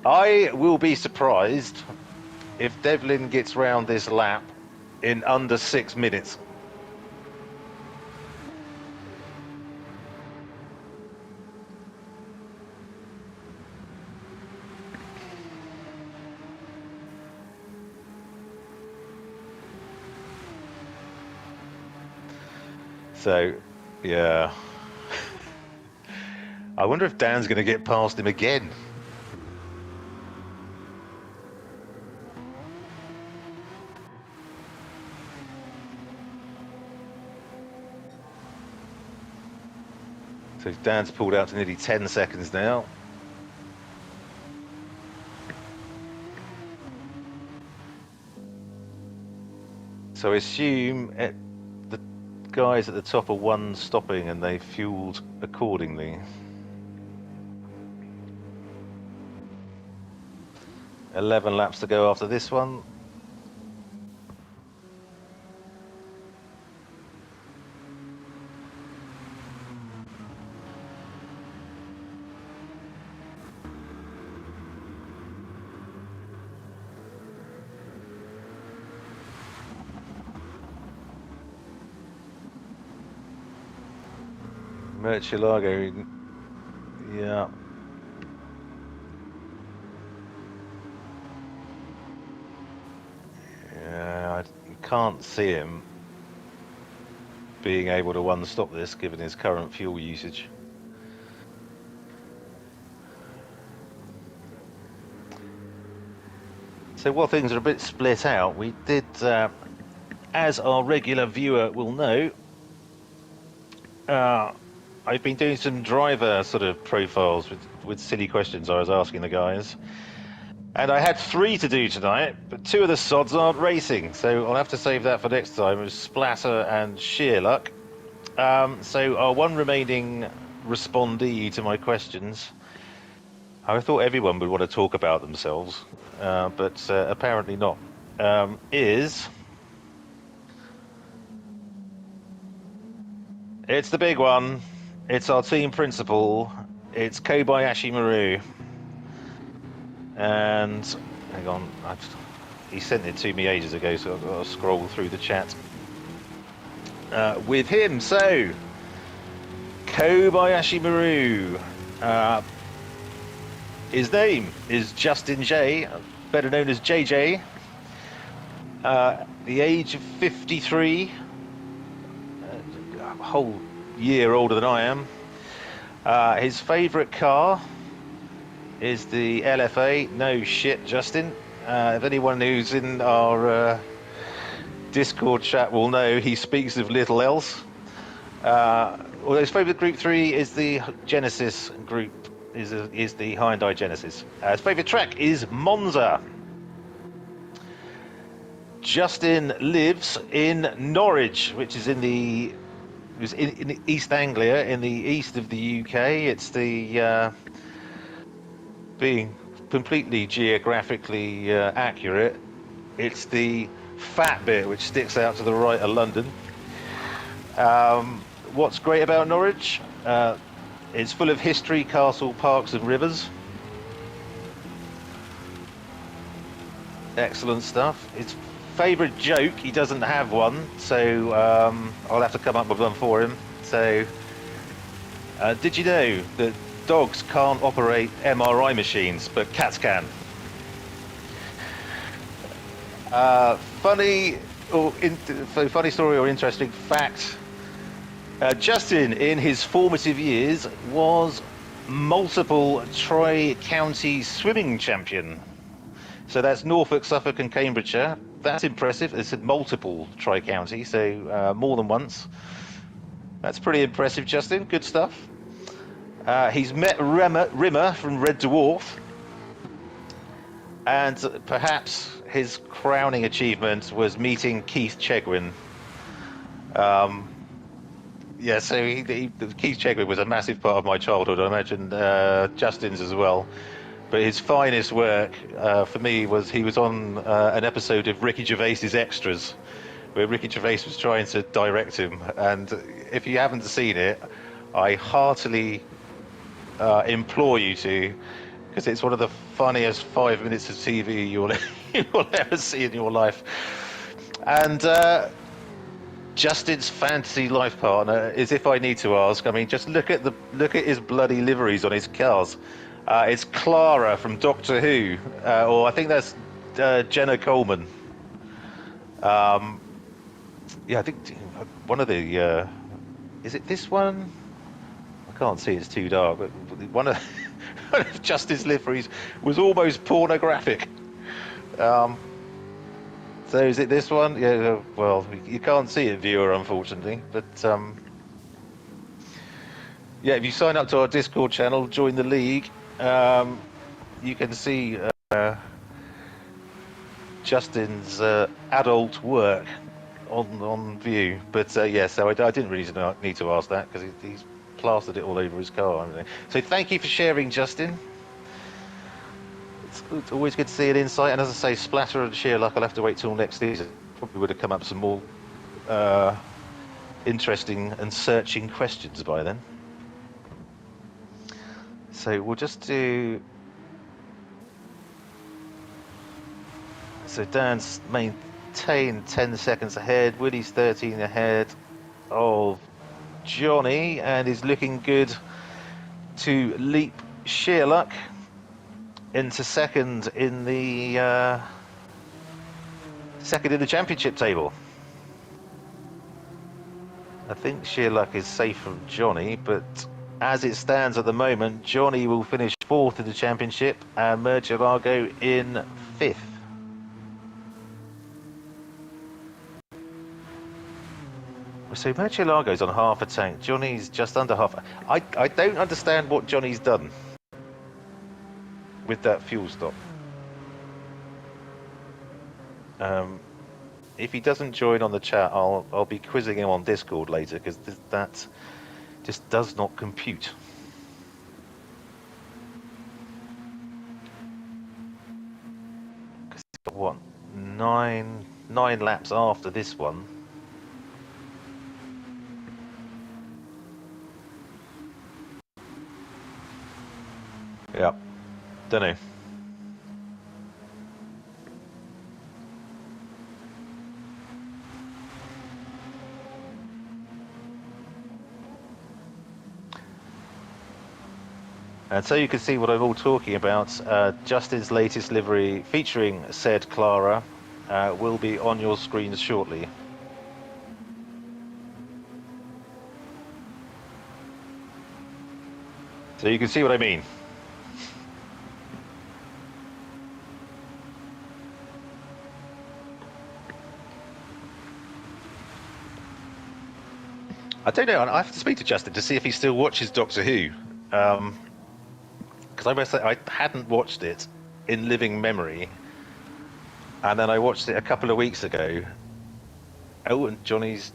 I will be surprised if Devlin gets round this lap in under 6 minutes. So, yeah. I wonder if Dan's going to get past him again. So Dan's pulled out to nearly 10 seconds now. So I assume the guys at the top are one stopping and they fueled accordingly. 11 laps to go after this one. Murcielago, yeah. Yeah, I can't see him being able to one-stop this given his current fuel usage. So while things are a bit split out, we did, as our regular viewer will know, I've been doing some driver sort of profiles with silly questions I was asking the guys. And I had 3 to do tonight, but 2 of the sods aren't racing, so I'll have to save that for next time. It was Splatter and Sheer Luck. So our one remaining respondee to my questions, I thought everyone would want to talk about themselves, but apparently not, is... It's the big one. It's our team principal. It's Kobayashi Maru. And hang on, he sent it to me ages ago, so I've got to scroll through the chat with him. So Kobayashi Maru, his name is Justin J, better known as JJ. The age of 53, a whole year older than I am. His favourite car is the LFA. No shit, Justin. If anyone who's in our Discord chat will know, he speaks of little else. Although his favourite Group 3 is the Genesis Group, is the Hyundai Genesis. His favourite track is Monza. Justin lives in Norwich, which is in East Anglia, in the east of the UK. It's the being completely geographically accurate, it's the fat bit which sticks out to the right of London. What's great about Norwich? It's full of history, castle, parks and rivers. Excellent stuff. His favourite joke, he doesn't have one, so I'll have to come up with one for him. So, did you know that dogs can't operate MRI machines, but cats can? Funny story or interesting fact. Justin, in his formative years, was multiple tri-county swimming champion. So that's Norfolk, Suffolk and Cambridgeshire. That's impressive. It's multiple tri-county, so more than once. That's pretty impressive, Justin. Good stuff. He's met Rimmer from Red Dwarf. And perhaps his crowning achievement was meeting Keith Chegwin. Yeah, so Keith Chegwin was a massive part of my childhood. I imagine Justin's as well. But his finest work for me was he was on an episode of Ricky Gervais's Extras, where Ricky Gervais was trying to direct him. And if you haven't seen it, I heartily implore you to, because it's one of the funniest 5 minutes of TV you'll ever see in your life. And Justin's fantasy life partner is, if I need to ask, I mean, just look at his bloody liveries on his cars. It's Clara from Doctor Who, or I think that's Jenna Coleman. Yeah, I think one of the is it this one? I can't see, it's too dark, but one of Justin's liveries was almost pornographic. So is it this one? Yeah, well, you can't see it, viewer, unfortunately, but Yeah, if you sign up to our Discord channel, join the league, you can see Justin's adult work on view. But yeah, so I didn't really need to ask that because he's plastered it all over his car. So thank you for sharing, Justin. It's always good to see an insight. And as I say, Splatter and Sheer Luck, I'll have to wait till next season. Probably would have come up with some more interesting and searching questions by then. So we'll just do. So Dan's maintained 10 seconds ahead. Willie's 13 ahead of Johnny, and is looking good to leap Sheer Luck into second in the championship table. I think Sheer Luck is safe from Johnny, but as it stands at the moment, Johnny will finish fourth in the championship and Murcielago in fifth. So Murcielago's on half a tank. Johnny's just under half. I don't understand what Johnny's done with that fuel stop. If he doesn't join on the chat, I'll be quizzing him on Discord later, because that just does not compute. Because he's got what, nine laps after this one. Yeah, don't know. And so you can see what I'm all talking about. Justin's latest livery featuring said Clara will be on your screens shortly. So you can see what I mean. I don't know. I have to speak to Justin to see if he still watches Doctor Who. Because I must say, I hadn't watched it in living memory. And then I watched it a couple of weeks ago. Oh, and Johnny's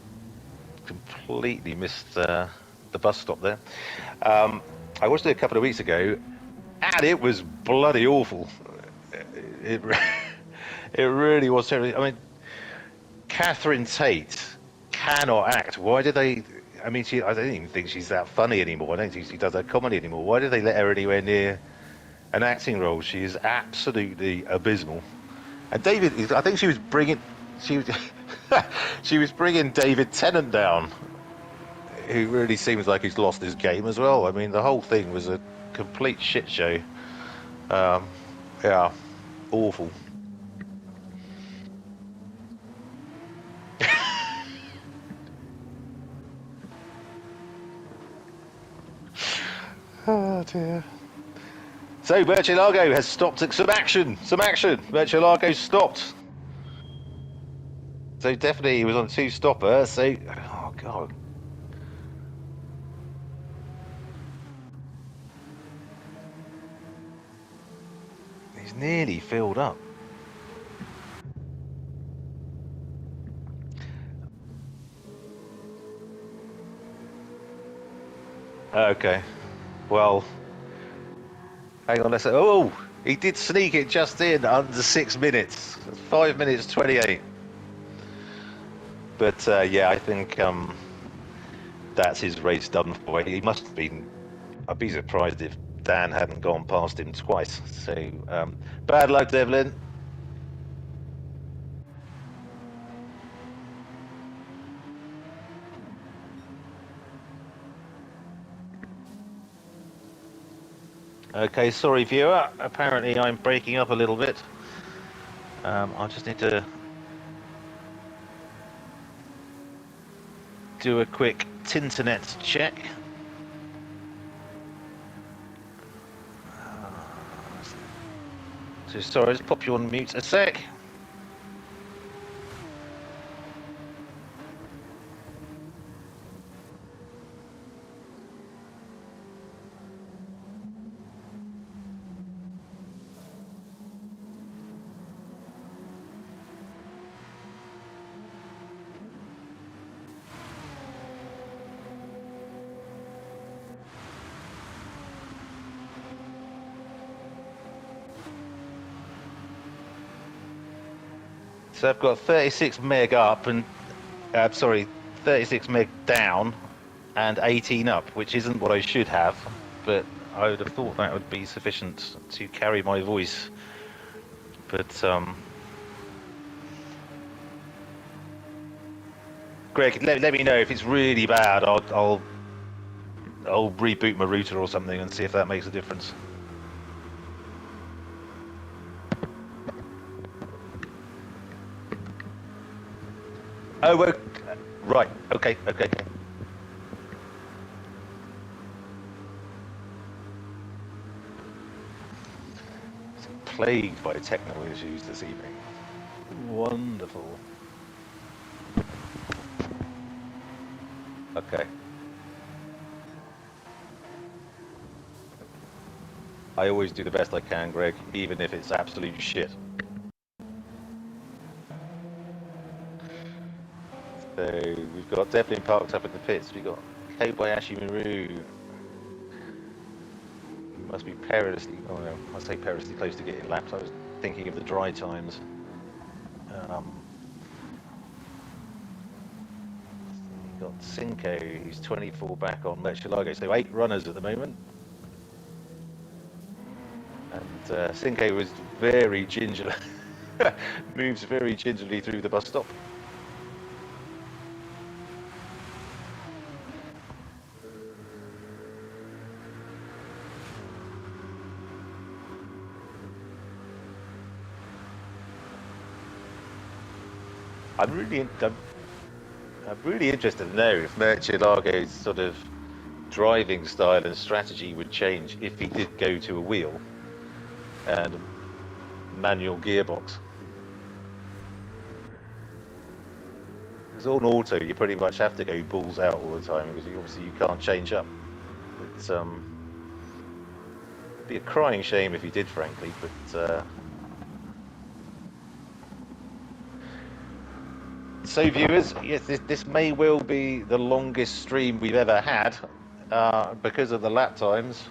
completely missed the bus stop there. I watched it a couple of weeks ago, and it was bloody awful. It really was terrible. I mean, Catherine Tate cannot act. Why did they? I mean, I don't even think she's that funny anymore. I don't think she does that comedy anymore. Why did they let her anywhere near an acting role? She is absolutely abysmal. And David, I think she was bringing David Tennant down, who really seems like he's lost his game as well. I mean, the whole thing was a complete shit show. Yeah, awful. Oh dear. So Murcielago has stopped. Some action. Murcielago stopped. So definitely he was on two stopper. So, oh god. He's nearly filled up. Okay. Well, hang on. Oh, he did sneak it just in under 6 minutes. 5 minutes 28. But yeah, I think that's his race done for. He must have been. I'd be surprised if Dan hadn't gone past him twice. So bad luck, Devlin. Okay, sorry viewer, apparently I'm breaking up a little bit. I just need to do a quick Tinternet check. So sorry, just pop you on mute a sec. So I've got 36 meg up and, sorry, 36 meg down and 18 up, which isn't what I should have, but I would have thought that would be sufficient to carry my voice. But, Greg, let me know if it's really bad. I'll reboot my router or something and see if that makes a difference. Oh, well, right. Okay. Plagued by technical issues this evening. Wonderful. Okay. I always do the best I can, Greg, even if it's absolute shit. So we've got Devlin parked up in the pits. We've got Kobayashi Maru. Must be perilously, oh no, I say perilously close to getting lapped. I was thinking of the dry times. You've got Cinco, who's 24 back on Lecce-Largo. So 8 runners at the moment. And Cinco was very gingerly, moves very gingerly through the bus stop. I'm really interested to know if Lecce-Largo's sort of driving style and strategy would change if he did go to a wheel and a manual gearbox. Because on auto, you pretty much have to go balls out all the time because obviously you can't change up. It's it'd be a crying shame if he did, frankly, but. So viewers, yes, this may well be the longest stream we've ever had because of the lap times.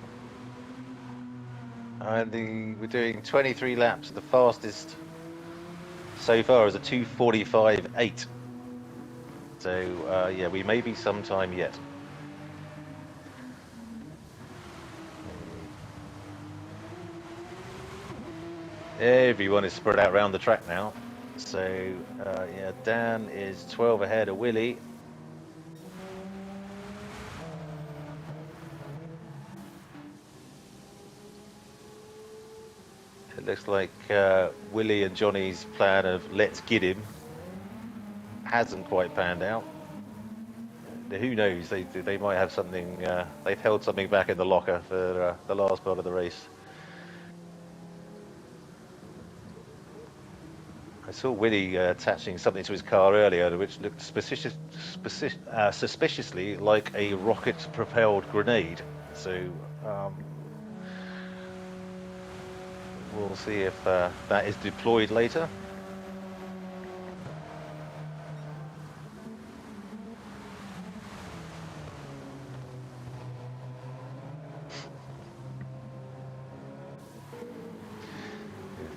And we're doing 23 laps. The fastest so far is a 2:45.8. So yeah, we may be some time yet. Everyone is spread out around the track now. So yeah, Dan is 12 ahead of Willie. It looks like Willie and Johnny's plan of let's get him hasn't quite panned out. Who knows? They might have something. They've held something back in the locker for the last part of the race. I saw Willie attaching something to his car earlier, which looked suspiciously like a rocket-propelled grenade. So we'll see if that is deployed later.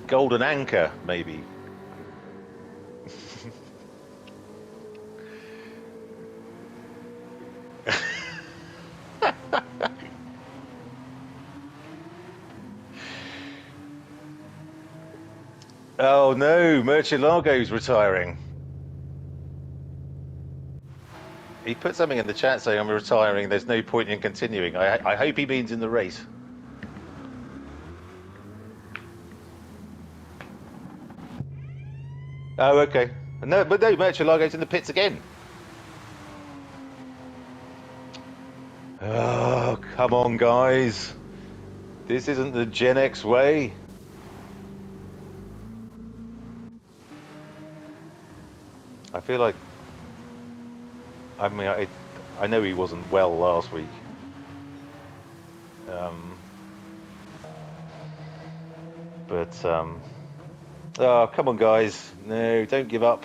Golden anchor, maybe. Oh no, Murcielago's retiring. He put something in the chat saying I'm retiring, there's no point in continuing. I hope he means in the race. Oh, okay. No, but no, Murcielago's in the pits again. Oh, come on, guys. This isn't the GenX way. I feel like, I mean, I know he wasn't well last week. But, oh, come on, guys. No, don't give up.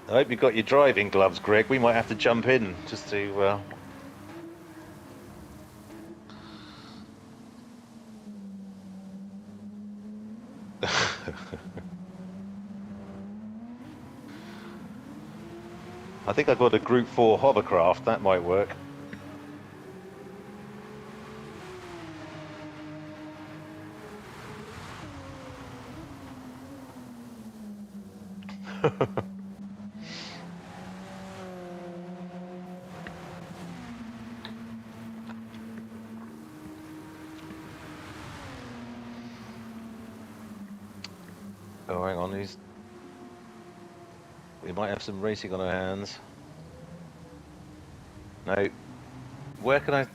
I hope you got your driving gloves, Greg. We might have to jump in just to. I think I've got a Group 4 hovercraft. That might work. Oh, hang on. We might have some racing on our hands. No. Where can I...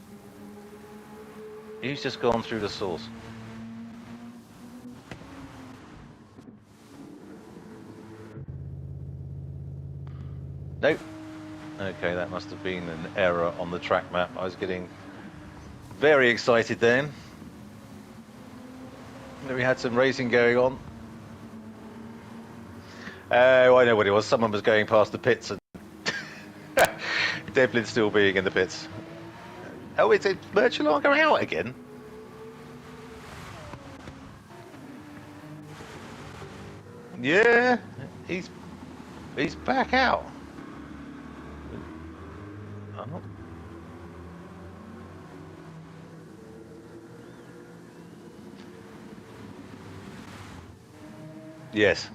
He's just gone through the source. Nope. Okay, that must have been an error on the track map. I was getting very excited then. We had some racing going on. Oh, I know what it was. Someone was going past the pits and Devlin still being in the pits. Oh, is it Murcielago out again? Yeah, he's back out. I'm not... Yes,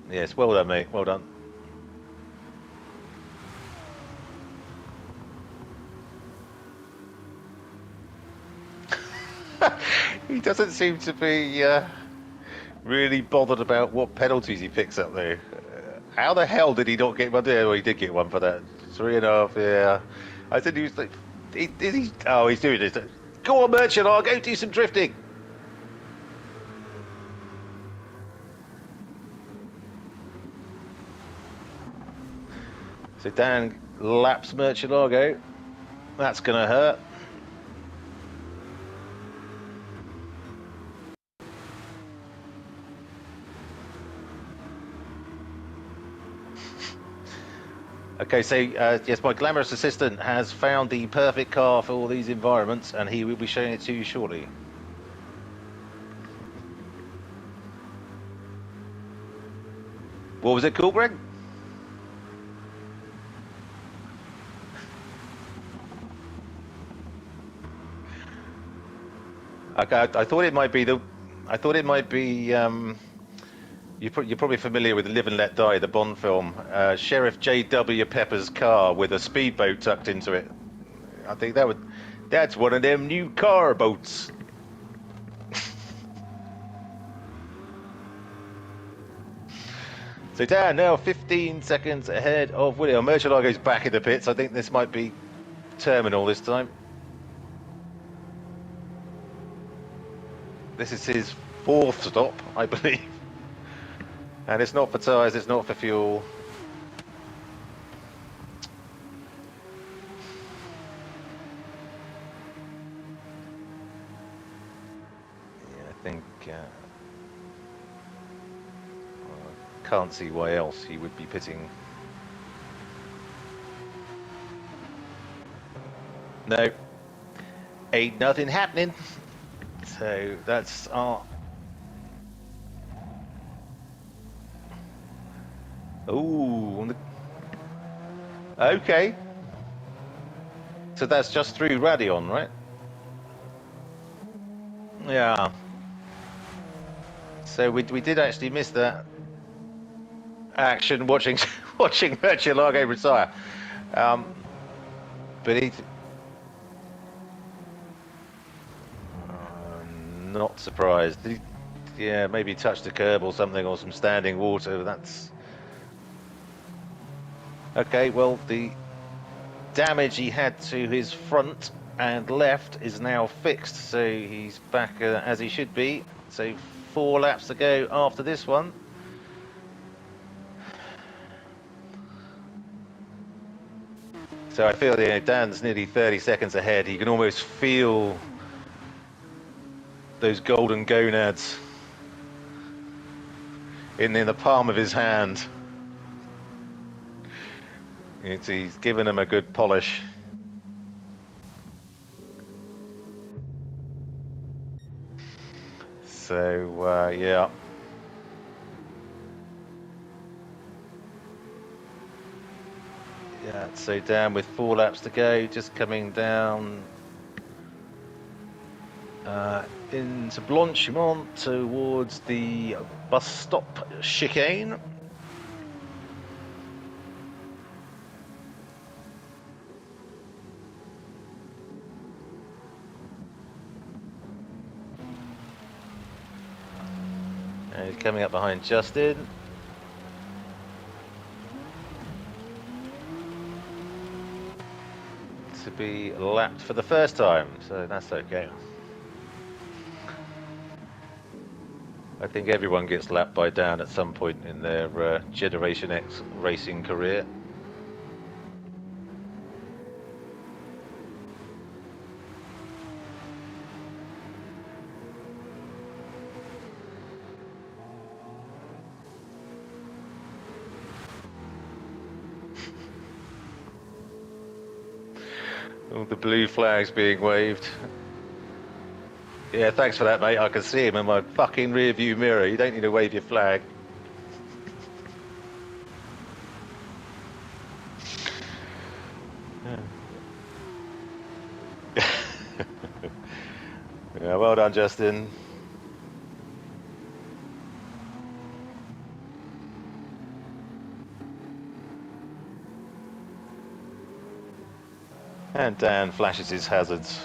yes. Well done, mate. Well done. He doesn't seem to be really bothered about what penalties he picks up there. How the hell did he not get one there? Well, he did get one for that. 3.5, yeah. I said he was like, oh, he's doing this. Go on, Merchant, I'll go do some drifting. So Dan laps Murcielago. That's going to hurt. Okay, so yes, my glamorous assistant has found the perfect car for all these environments, and he will be showing it to you shortly. What was it called, Greg? Okay, I thought it might be the. I thought it might be. You're probably familiar with Live and Let Die, the Bond film. Sheriff J.W. Pepper's car with a speedboat tucked into it. I think that's one of them new car boats. So Dan now 15 seconds ahead of William. Murcielago's back in the pits. I think this might be terminal this time. This is his 4th stop, I believe. And it's not for tyres, it's not for fuel. Yeah, I think... I can't see why else he would be pitting. No. Ain't nothing happening. So that's our... Ooh. Okay. So that's just through Radion, right? Yeah. So we did actually miss that action watching Murcielago retire. But he... not surprised. Yeah, maybe touched a curb or something, or some standing water. That's... Okay, well, the damage he had to his front and left is now fixed, so he's back as he should be. So 4 laps to go after this one. So I feel Dan's nearly 30 seconds ahead. He can almost feel those golden gonads in the palm of his hand. He's given him a good polish. So, yeah. Yeah, so down with 4 laps to go, just coming down into Blanchimont towards the bus stop chicane. And he's coming up behind Justin. To be lapped for the first time, so that's okay. I think everyone gets lapped by Dan at some point in their Generation X racing career. All the blue flags being waved. Yeah, thanks for that, mate. I can see him in my fucking rear view mirror. You don't need to wave your flag. Yeah, well done, Justin. And Dan flashes his hazards.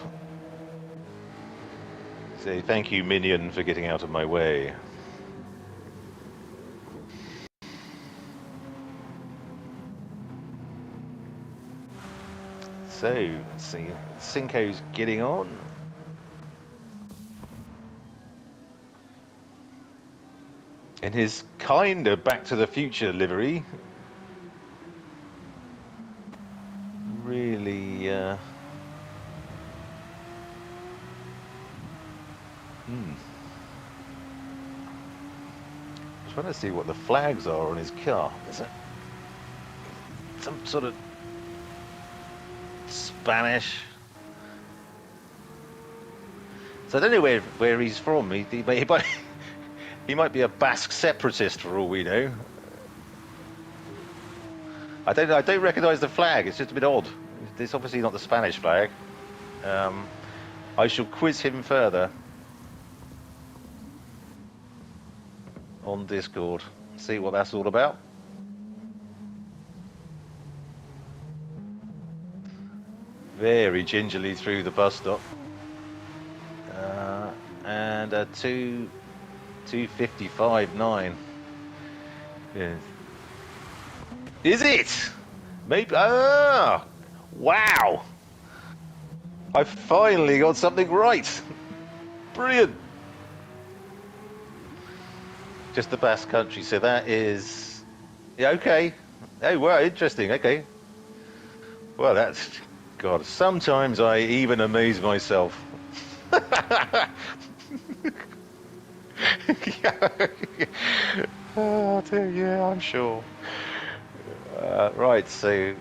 Say, thank you, Minion, for getting out of my way. So, let's see, Cinco's getting on. In his kind of Back to the Future livery. Really, I'm trying to see what the flags are on his car. Is it some sort of Spanish? So I don't know where he's from. He might be a Basque separatist for all we know. I don't recognise the flag. It's just a bit odd. It's obviously not the Spanish flag. I shall quiz him further on Discord. See what that's all about. Very gingerly through the bus stop. And a 2:55.9. Yeah. Is it? Maybe. Ah! Wow! I finally got something right. Brilliant. Just the Basque Country. So that is. Yeah. Okay. Oh, wow. Interesting. Okay. Well, that's. God. Sometimes I even amaze myself. Oh dear, yeah, I'm sure. Right, so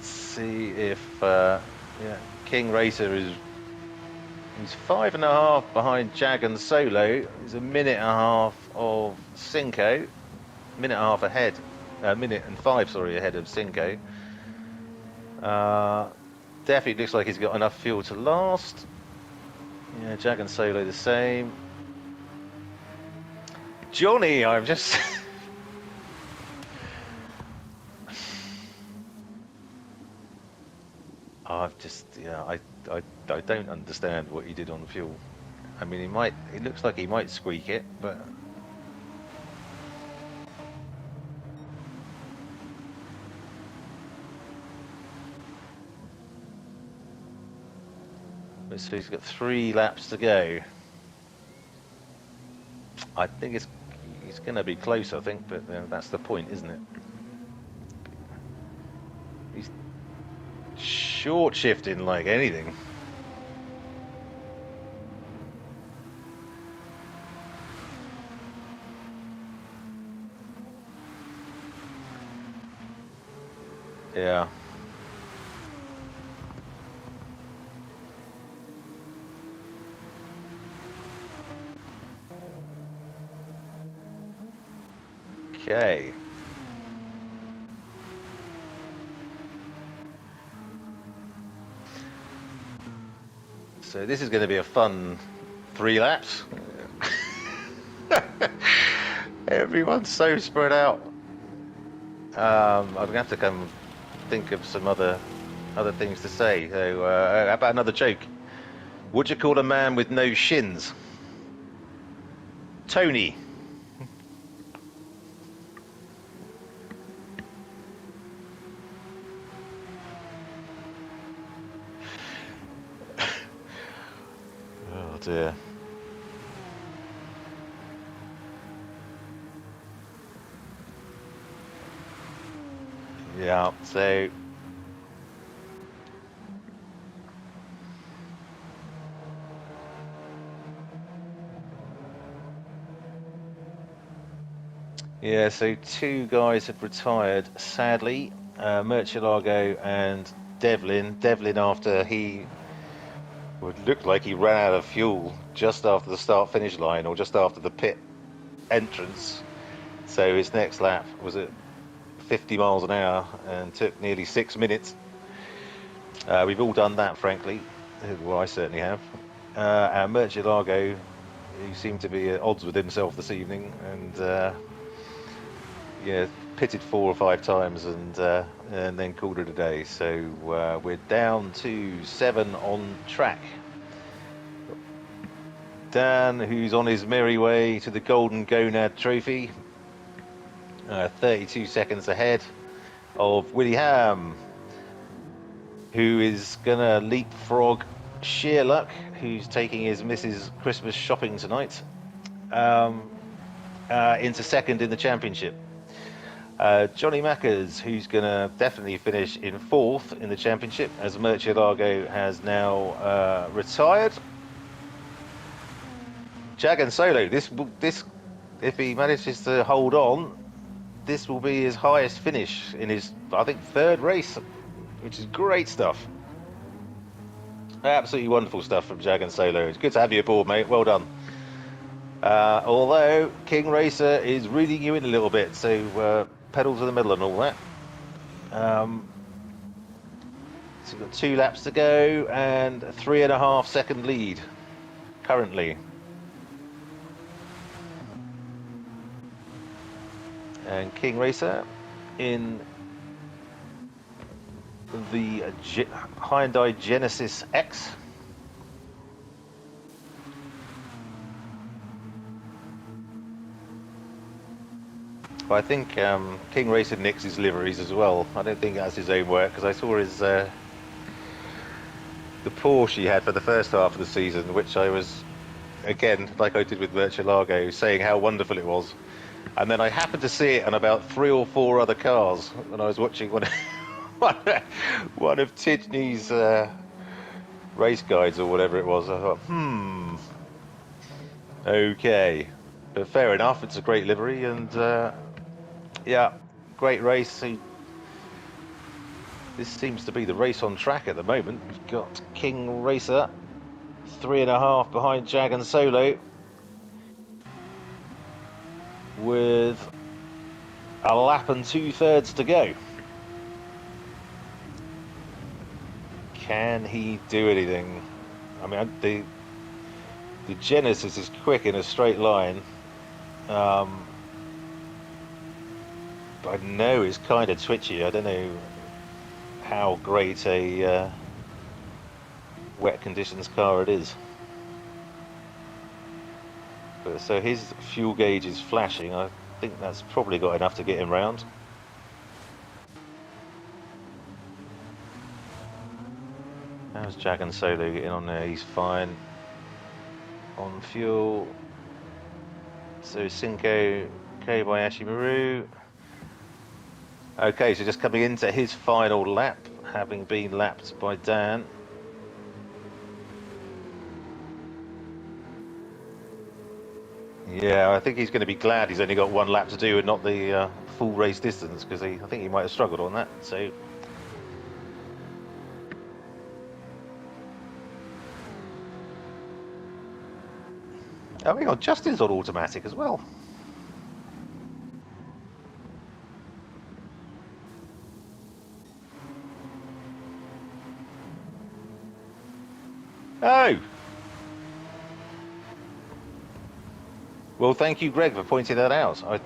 see if King Racer is he's 5.5 behind Jag and Solo. He's a minute and a half of Cinco, minute and a half ahead, minute and 5, sorry, ahead of Cinco. Definitely looks like he's got enough fuel to last. Yeah, Jag and Solo the same. Johnny, I'm just. I've just, yeah, I don't understand what he did on fuel. I mean, it looks like he might squeak it, but. So he's got 3 laps to go. I think it's going to be close, I think, but that's the point, isn't it? He's short shifting like anything. Yeah. Okay. So this is going to be a fun 3 laps. Everyone's so spread out. I'm gonna have to come think of some other things to say. So, how about another joke? Would you call a man with no shins? Tony. Oh dear. Yeah. So. Yeah, so 2 guys have retired, sadly. Murcielago and Devlin. Devlin, after he would look like he ran out of fuel just after the start-finish line, or just after the pit entrance. So his next lap was at 50 miles an hour and took nearly 6 minutes. We've all done that, frankly. Well, I certainly have. And Murcielago, he seemed to be at odds with himself this evening, and yeah, pitted 4 or 5 times and then called it a day. So we're down to 7 on track. Dan, who's on his merry way to the Golden Gonad Trophy, 32 seconds ahead of Willie Ham, who is gonna leapfrog Sheer Luck, who's taking his missus Christmas shopping tonight, into second in the championship. Johnny Mackers, who's going to definitely finish in 4th in the championship, as Murcielago has now retired. Jagan Solo, this, if he manages to hold on, this will be his highest finish in his, I think, 3rd race, which is great stuff. Absolutely wonderful stuff from Jagan Solo. It's good to have you aboard, mate. Well done. Although King Racer is reading you in a little bit, so pedal to the middle and all that. So we've got 2 laps to go and a 3.5 second lead currently. And King Racer in the Hyundai Genesis X. I think King Racer nicks his liveries as well. I don't think that's his own work, because I saw his the Porsche he had for the first half of the season, which I was, again, like I did with Murcielago, saying how wonderful it was. And then I happened to see it on about 3 or 4 other cars when I was watching one of Tidney's race guides or whatever it was. I thought, okay. But fair enough, it's a great livery, and yeah, great race. This seems to be the race on track at the moment. We've got King Racer 3.5 behind Jagan Solo, with a lap and 2/3 to go. Can he do anything? I mean, the Genesis is quick in a straight line. But I know it's kind of twitchy. I don't know how great a wet conditions car it is. But, so his fuel gauge is flashing. I think that's probably got enough to get him round. How's Jagan Solo getting on there? He's fine on fuel. So Cinco Kobayashi Maru. Okay, so just coming into his final lap, having been lapped by Dan. Yeah, I think he's going to be glad he's only got 1 lap to do and not the full race distance, because I think he might have struggled on that. So Oh, hang on, Justin's on automatic as well. Oh! Well, thank you, Greg, for pointing that out. Right.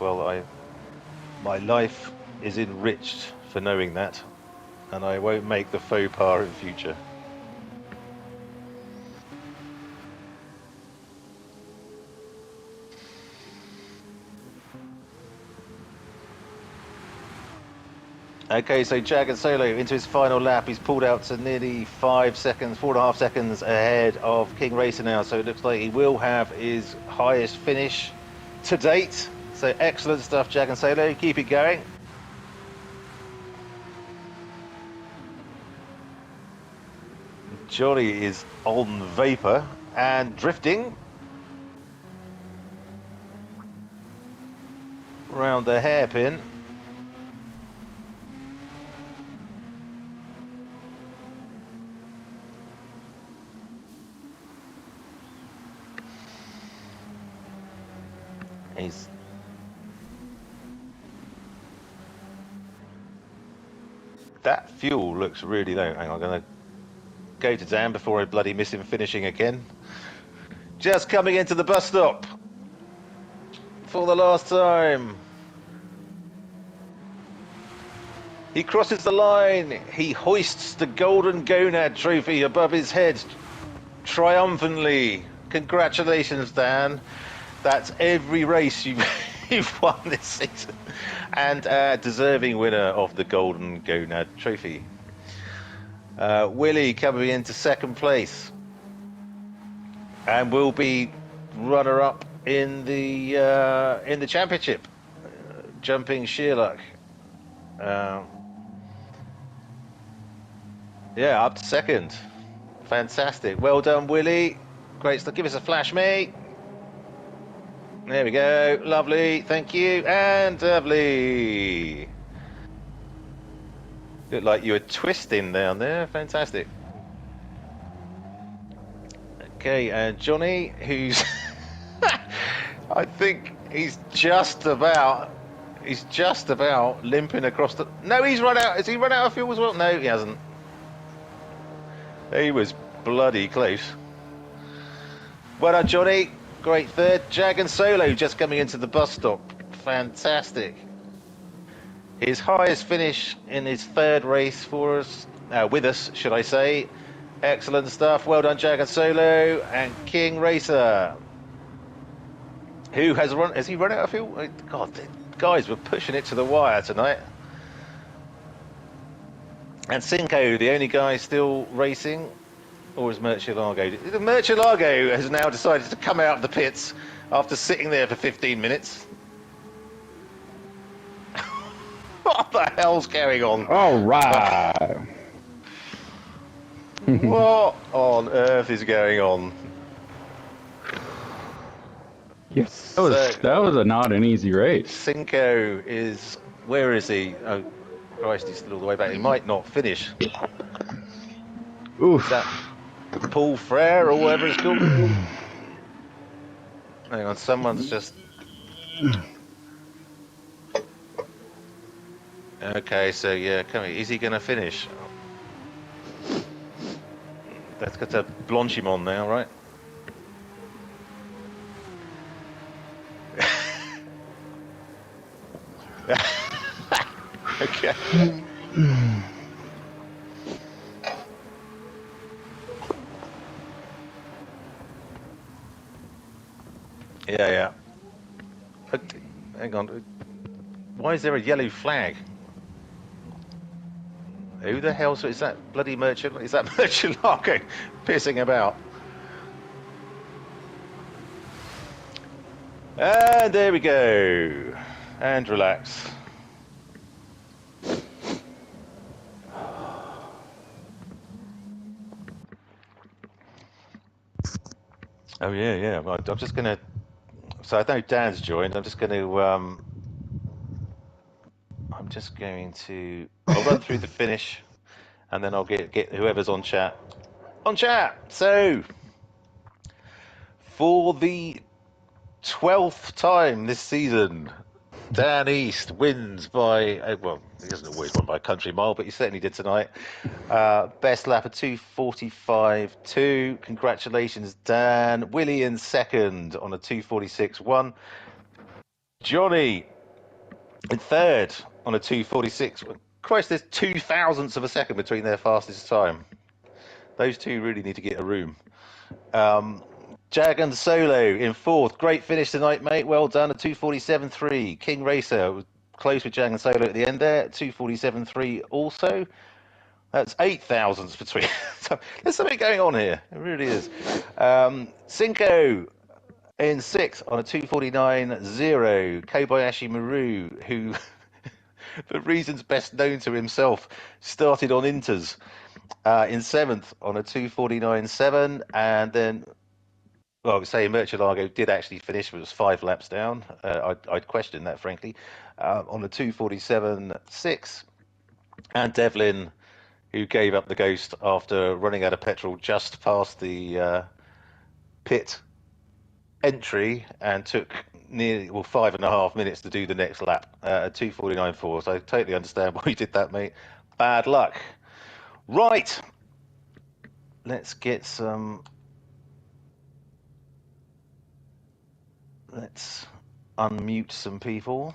Well, my life is enriched for knowing that, and I won't make the faux pas in future. Okay, so Jag Solo into his final lap. He's pulled out to nearly 5 seconds, 4.5 seconds ahead of King Racer now. So it looks like he will have his highest finish to date. So excellent stuff, Jag Solo. Keep it going. Johnny is on vapor and drifting around the hairpin. That fuel looks really low. Hang on, I'm going to go to Dan before I bloody miss him finishing again. Just coming into the bus stop for the last time. He crosses the line. He hoists the Golden Gonad trophy above his head triumphantly. Congratulations, Dan. That's every race you've won this season. And deserving winner of the Golden Gonad trophy. Willie coming into second place. And will be runner-up in the championship. Jumping Sheerluck. Yeah, up to second. Fantastic. Well done, Willie. Great stuff. Give us a flash, mate. There we go. Lovely. Thank you. And lovely. Looked like you were twisting down there. Fantastic. Okay, and Johnny, who's... I think he's just about limping across the... No, he's run out. Has he run out of fuel as well? No, he hasn't. He was bloody close. Well done, Johnny. Great third. Jag Solo just coming into the bus stop. Fantastic. His highest finish in his third race for us, with us, should I say. Excellent stuff. Well done, Jag Solo and King Racer. Who has run? Has he run out of fuel? God, the guys were pushing it to the wire tonight. And Cinco, the only guy still racing, or is Murcielago? Murcielago has now decided to come out of the pits after sitting there for 15 minutes. What the hell's going on? All right. What on earth is going on? Yes, that was not an easy race. Cinco is... Where is he? Oh, Christ, he's still all the way back. He might not finish. Oof. Is that Paul Frere or whatever it's called? Hang on, someone's just... Okay, so yeah, come here. Is he going to finish? That's got to blanch him on now, right? Okay. Yeah. Hang on. Why is there a yellow flag? Who the hell is that? Bloody merchant? Is that Murcielago pissing about? And there we go. And relax. Oh yeah. I'm just gonna. So I know Dan's joined. I'm just going to. I'll run through the finish, and then I'll get whoever's on chat. On chat! So, for the 12th time this season, Dan East wins by, well, he doesn't always win by a country mile, but he certainly did tonight. Best lap of 2:45.2. Congratulations, Dan. Willie in second on a 2:46.1. Johnny in third on a 2:46. Christ, there's 0.02 of a second between their fastest time. Those two really need to get a room. Jag and Solo in fourth. Great finish tonight, mate. Well done. A 2:47.3. King Racer was close with Jag and Solo at the end there. 2:47.3 also. That's 0.08 between. There's something going on here. It really is. Cinco in sixth on a 2:49.0. Kobayashi Maru, who, for reasons best known to himself, started on Inters in seventh on a 2:49.7. And then, well, I would say Murcielago did actually finish, but it was 5 laps down. I'd question that, frankly, on a 2:47.6. And Devlin, who gave up the ghost after running out of petrol just past the pit entry and took nearly 5.5 minutes to do the next lap at 2:49.4. So I totally understand why you did that, mate. Bad luck. Right. Let's get some. Let's unmute some people.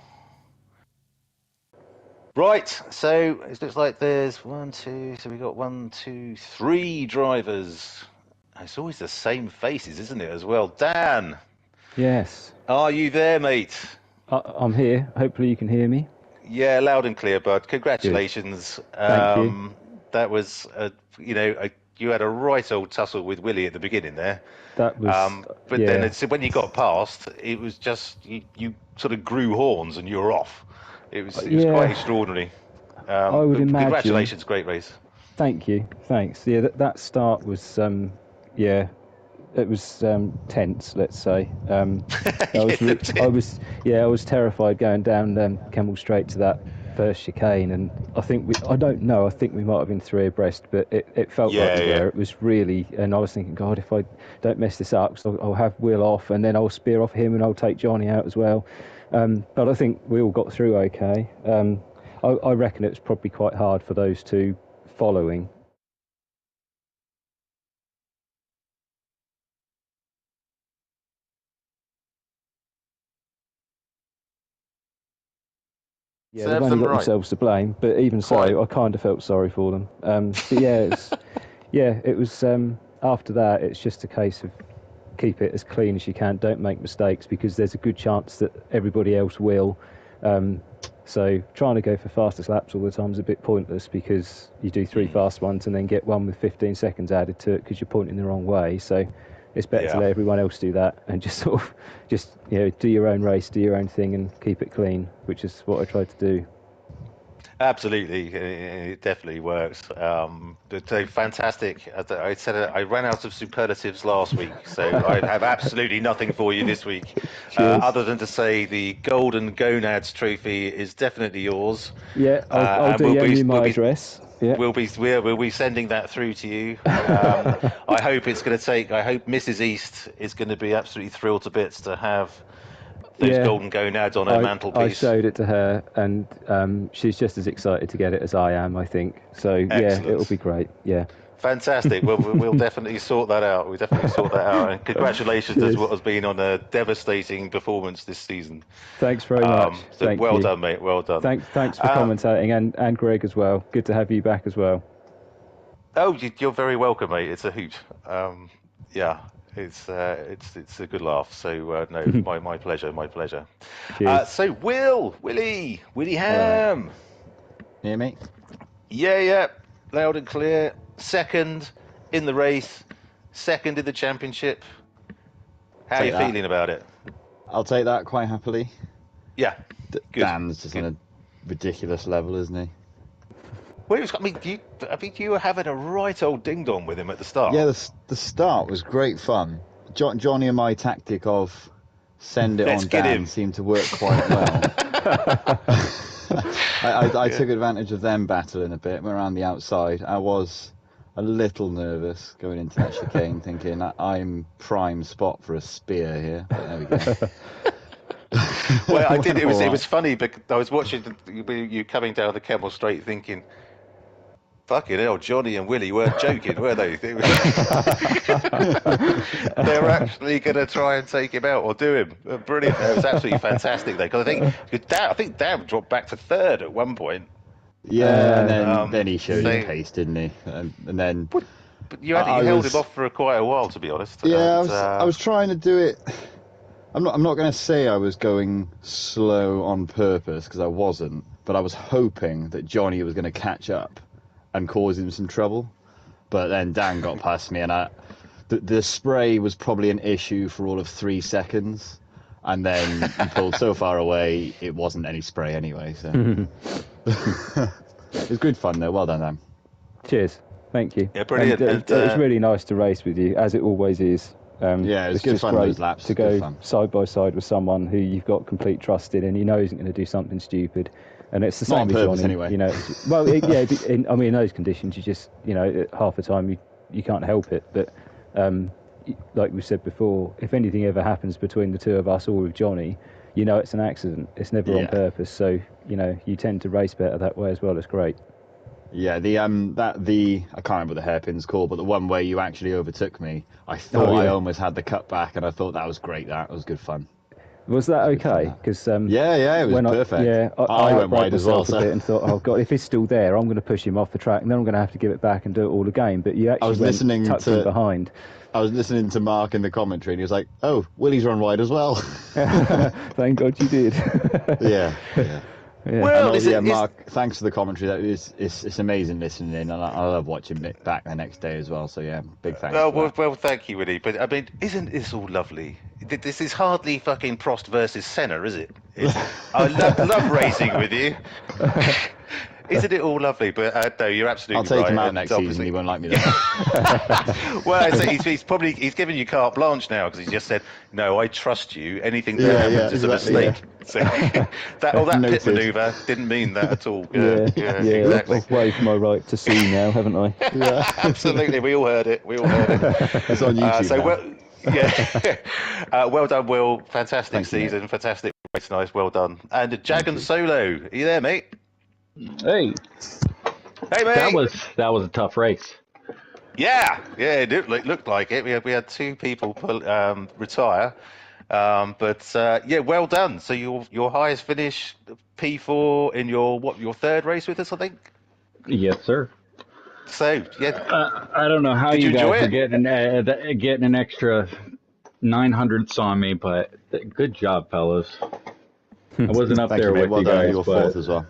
Right, so it looks like there's 1, 2, so we've got 1, 2, 3 drivers. It's always the same faces, isn't it, as well? Dan! Yes. Are you there, mate? I'm here. Hopefully you can hear me. Yeah, loud and clear, bud. Congratulations. Thank you. That was, you had a right old tussle with Willie at the beginning there. That was, but then when you got past, it was just, you sort of grew horns and you were off. It was quite extraordinary. I would imagine. Congratulations, great race. Thank you. Thanks. Yeah, that start was, it was tense, let's say. I was terrified going down Kemmel Straight to that first chicane, and I think I think we might have been 3 abreast, but it felt like we were. It was really, and I was thinking, God, if I don't mess this up, so I'll have Will off, and then I'll spear off him, and I'll take Johnny out as well. But I think we all got through okay. I reckon it was probably quite hard for those two following. Yeah, they've only got themselves to blame, but even so, I kind of felt sorry for them. But it was after that, it's just a case of keep it as clean as you can, don't make mistakes, because there's a good chance that everybody else will. So trying to go for fastest laps all the time is a bit pointless, because you do 3 fast ones and then get one with 15 seconds added to it because you're pointing the wrong way. So it's better to let everyone else do that and just do your own race, do your own thing, and keep it clean, which is what I tried to do. Absolutely, it definitely works. But fantastic. As I said, I ran out of superlatives last week, so I have absolutely nothing for you this week, other than to say the Golden Gonads Trophy is definitely yours. Yeah, I'll DM you my address. Yeah. We'll be sending that through to you. I hope it's going to take. I hope Mrs. East is going to be absolutely thrilled to bits to have those golden gonads on her mantelpiece. I showed it to her, and she's just as excited to get it as I am, I think. So excellent. Yeah, it'll be great. Yeah. Fantastic. Well, we'll definitely sort that out. And congratulations as what has been on a devastating performance this season. Thanks very much. Well done, mate. Well done. Thanks for commentating, and Greg as well. Good to have you back as well. Oh, you're very welcome, mate. It's a hoot. It's a good laugh. So no, my pleasure. So Willie Ham. Hear me? Yeah, loud and clear. Second in the race, second in the championship. How are you feeling about it? I'll take that quite happily. Yeah, Dan's just on a ridiculous level, isn't he? Well, you were having a right old ding dong with him at the start. Yeah, the start was great fun. Johnny and my tactic of send it on Dan seemed to work quite well. I took advantage of them battling a bit. We're around the outside. I was a little nervous going into that chicane, thinking I'm prime spot for a spear here. But there we go. Well, I did. It was funny because I was watching you coming down the Kemmel Straight, thinking, "Fucking hell, Johnny and Willie weren't joking, were they? They were actually going to try and take him out or do him." Brilliant! It was absolutely fantastic, though. Because I think Dan dropped back to third at one point. Yeah, and then he showed his pace, didn't he? And then. But you held him off for quite a while, to be honest. Yeah, I was trying to do it. I'm not going to say I was going slow on purpose, because I wasn't, but I was hoping that Johnny was going to catch up and cause him some trouble. But then Dan got past me, and the spray was probably an issue for all of 3 seconds, and then he pulled so far away it wasn't any spray anyway. So it was good fun though. Well done, Dan. Cheers. Thank you. Yeah, brilliant. And, it was really nice to race with you, as it always is. Yeah, it was it's good just fun, great those laps. to go side by side with someone who you've got complete trust in, and you know isn't going to do something stupid. And it's the same with Johnny. Anyway. You know, well, in those conditions, you just, half the time you can't help it. But like we said before, if anything ever happens between the two of us or with Johnny, it's an accident. It's never on purpose. So you tend to race better that way as well. It's great. Yeah, I can't remember the hairpin's called, but the one where you actually overtook me, I thought I almost had the cut back, and I thought that was great. That was good fun. Was that okay? Because it was perfect. I went wide as well. A bit and thought, oh god, if it's still there, I'm going to push him off the track, and then I'm going to have to give it back and do it all again. But you actually tucked him behind. I was listening to Mark in the commentary, and he was like, "Oh, Willie's run wide as well." Thank God you did. Yeah. Yeah. Well, Mark, thanks for the commentary. It's amazing listening in, and I love watching it back the next day as well. So yeah, big thanks. Well, thank you, Willie. But I mean, isn't this all lovely? This is hardly fucking Prost versus Senna, is it? I love racing with you. Isn't it all lovely? But no, you're absolutely right. I'll take him out next season. He won't like me then. Well, he's giving you carte blanche now, because he just said, "No, I trust you. Anything that happens is a mistake." Yeah. So that pit manoeuvre didn't mean that at all. Yeah, exactly. I've waived my right to sue now, haven't I? Yeah, absolutely. We all heard it. It's on YouTube. Well done, Will. Fantastic Thank season. Fantastic race. Nice. Well done. And Jagan Solo, are you there, mate? Hey, mate. That was a tough race. Yeah, it looked like it. We had 2 people retire, but well done. So your highest finish, P4 in your 3rd race with us, I think. Yes, sir. So I don't know how you guys are getting an extra 900s on me, but good job, fellas. I wasn't up there with you guys, but 4th as well.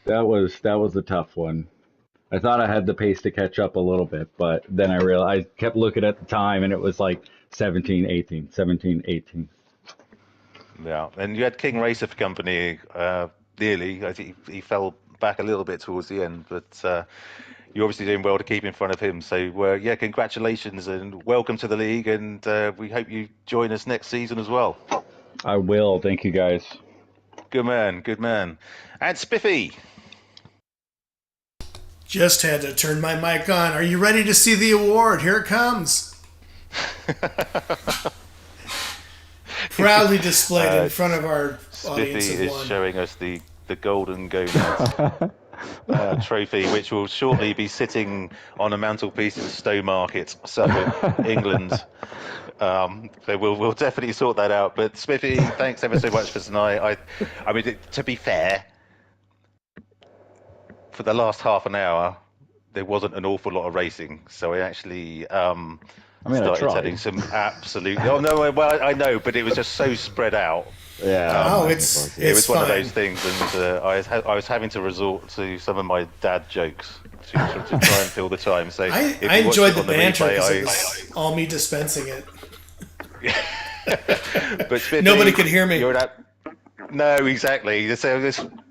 That was a tough one. I thought I had the pace to catch up a little bit, but then I realized, I kept looking at the time, and it was like 17-18. Yeah, and you had King Racer for company nearly. I think he fell back a little bit towards the end, but you're obviously doing well to keep in front of him. So congratulations and welcome to the league, and we hope you join us next season as well. I will. Thank you, guys. Good man. And Spiffy. Just had to turn my mic on. Are you ready to see the award? Here it comes. Proudly displayed in front of our audience Spiffy of one. is showing us the Golden Gonad trophy, which will shortly be sitting on a mantelpiece in Stowmarket, Suffolk, England. So we'll definitely sort that out. But Spiffy, thanks ever so much for tonight. I mean, to be fair, for the last half an hour, there wasn't an awful lot of racing, so I actually started telling some absolute. Oh no, well I know, but it was just so spread out. Yeah. It was one of those things, and I was having to resort to some of my dad jokes to try and fill the time. So I enjoyed the banter because it was all me dispensing it. But Spiffy, nobody could hear me. No, exactly. So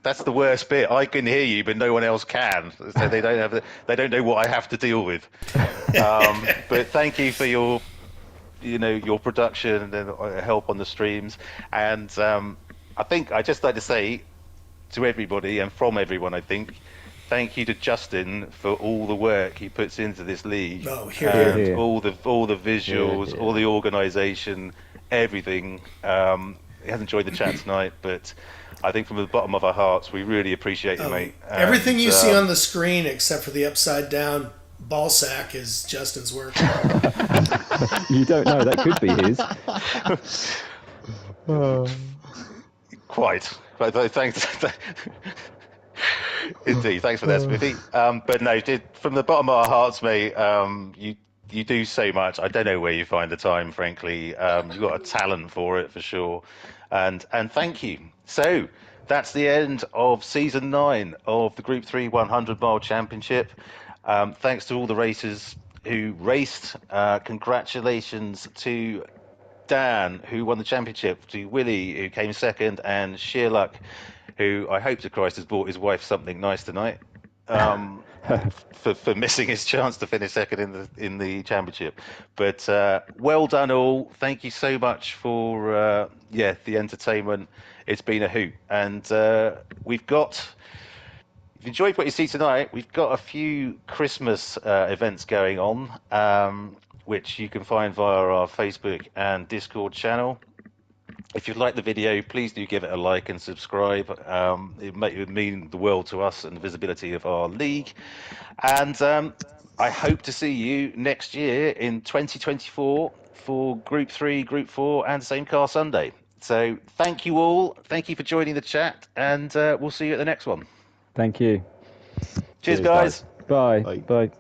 that's the worst bit. I can hear you, but no one else can. So they don't know what I have to deal with. But thank you for your production and help on the streams. And I think I'd just like to say, to everybody and from everyone, I think. Thank you to Justin for all the work he puts into this league. Oh, and all the visuals, all the organisation, everything. He hasn't joined the chat tonight, but I think from the bottom of our hearts, we really appreciate you, mate. Everything you see on the screen, except for the upside down ball sack, is Justin's work. You don't know, that could be his. Quite. Thanks. Indeed, thanks for that, Smithy. But no, from the bottom of our hearts, mate, you do so much. I don't know where you find the time, frankly. You've got a talent for it, for sure. And thank you. So that's the end of season 9 of the Group 3 100 Mile Championship. Thanks to all the racers who raced. Congratulations to Dan, who won the championship, to Willie, who came second, and sheer luck, who I hope to Christ has bought his wife something nice tonight, for missing his chance to finish second in the championship. But well done all. Thank you so much for the entertainment. It's been a hoot, and we've got. If you enjoyed what you see tonight, we've got a few Christmas events going on, which you can find via our Facebook and Discord channel. If you like the video, please do give it a like and subscribe. It would mean the world to us and the visibility of our league. And I hope to see you next year in 2024 for Group 3, Group 4 and Same Car Sunday. So thank you all. Thank you for joining the chat, and we'll see you at the next one. Thank you. Cheers guys. Bye. Bye.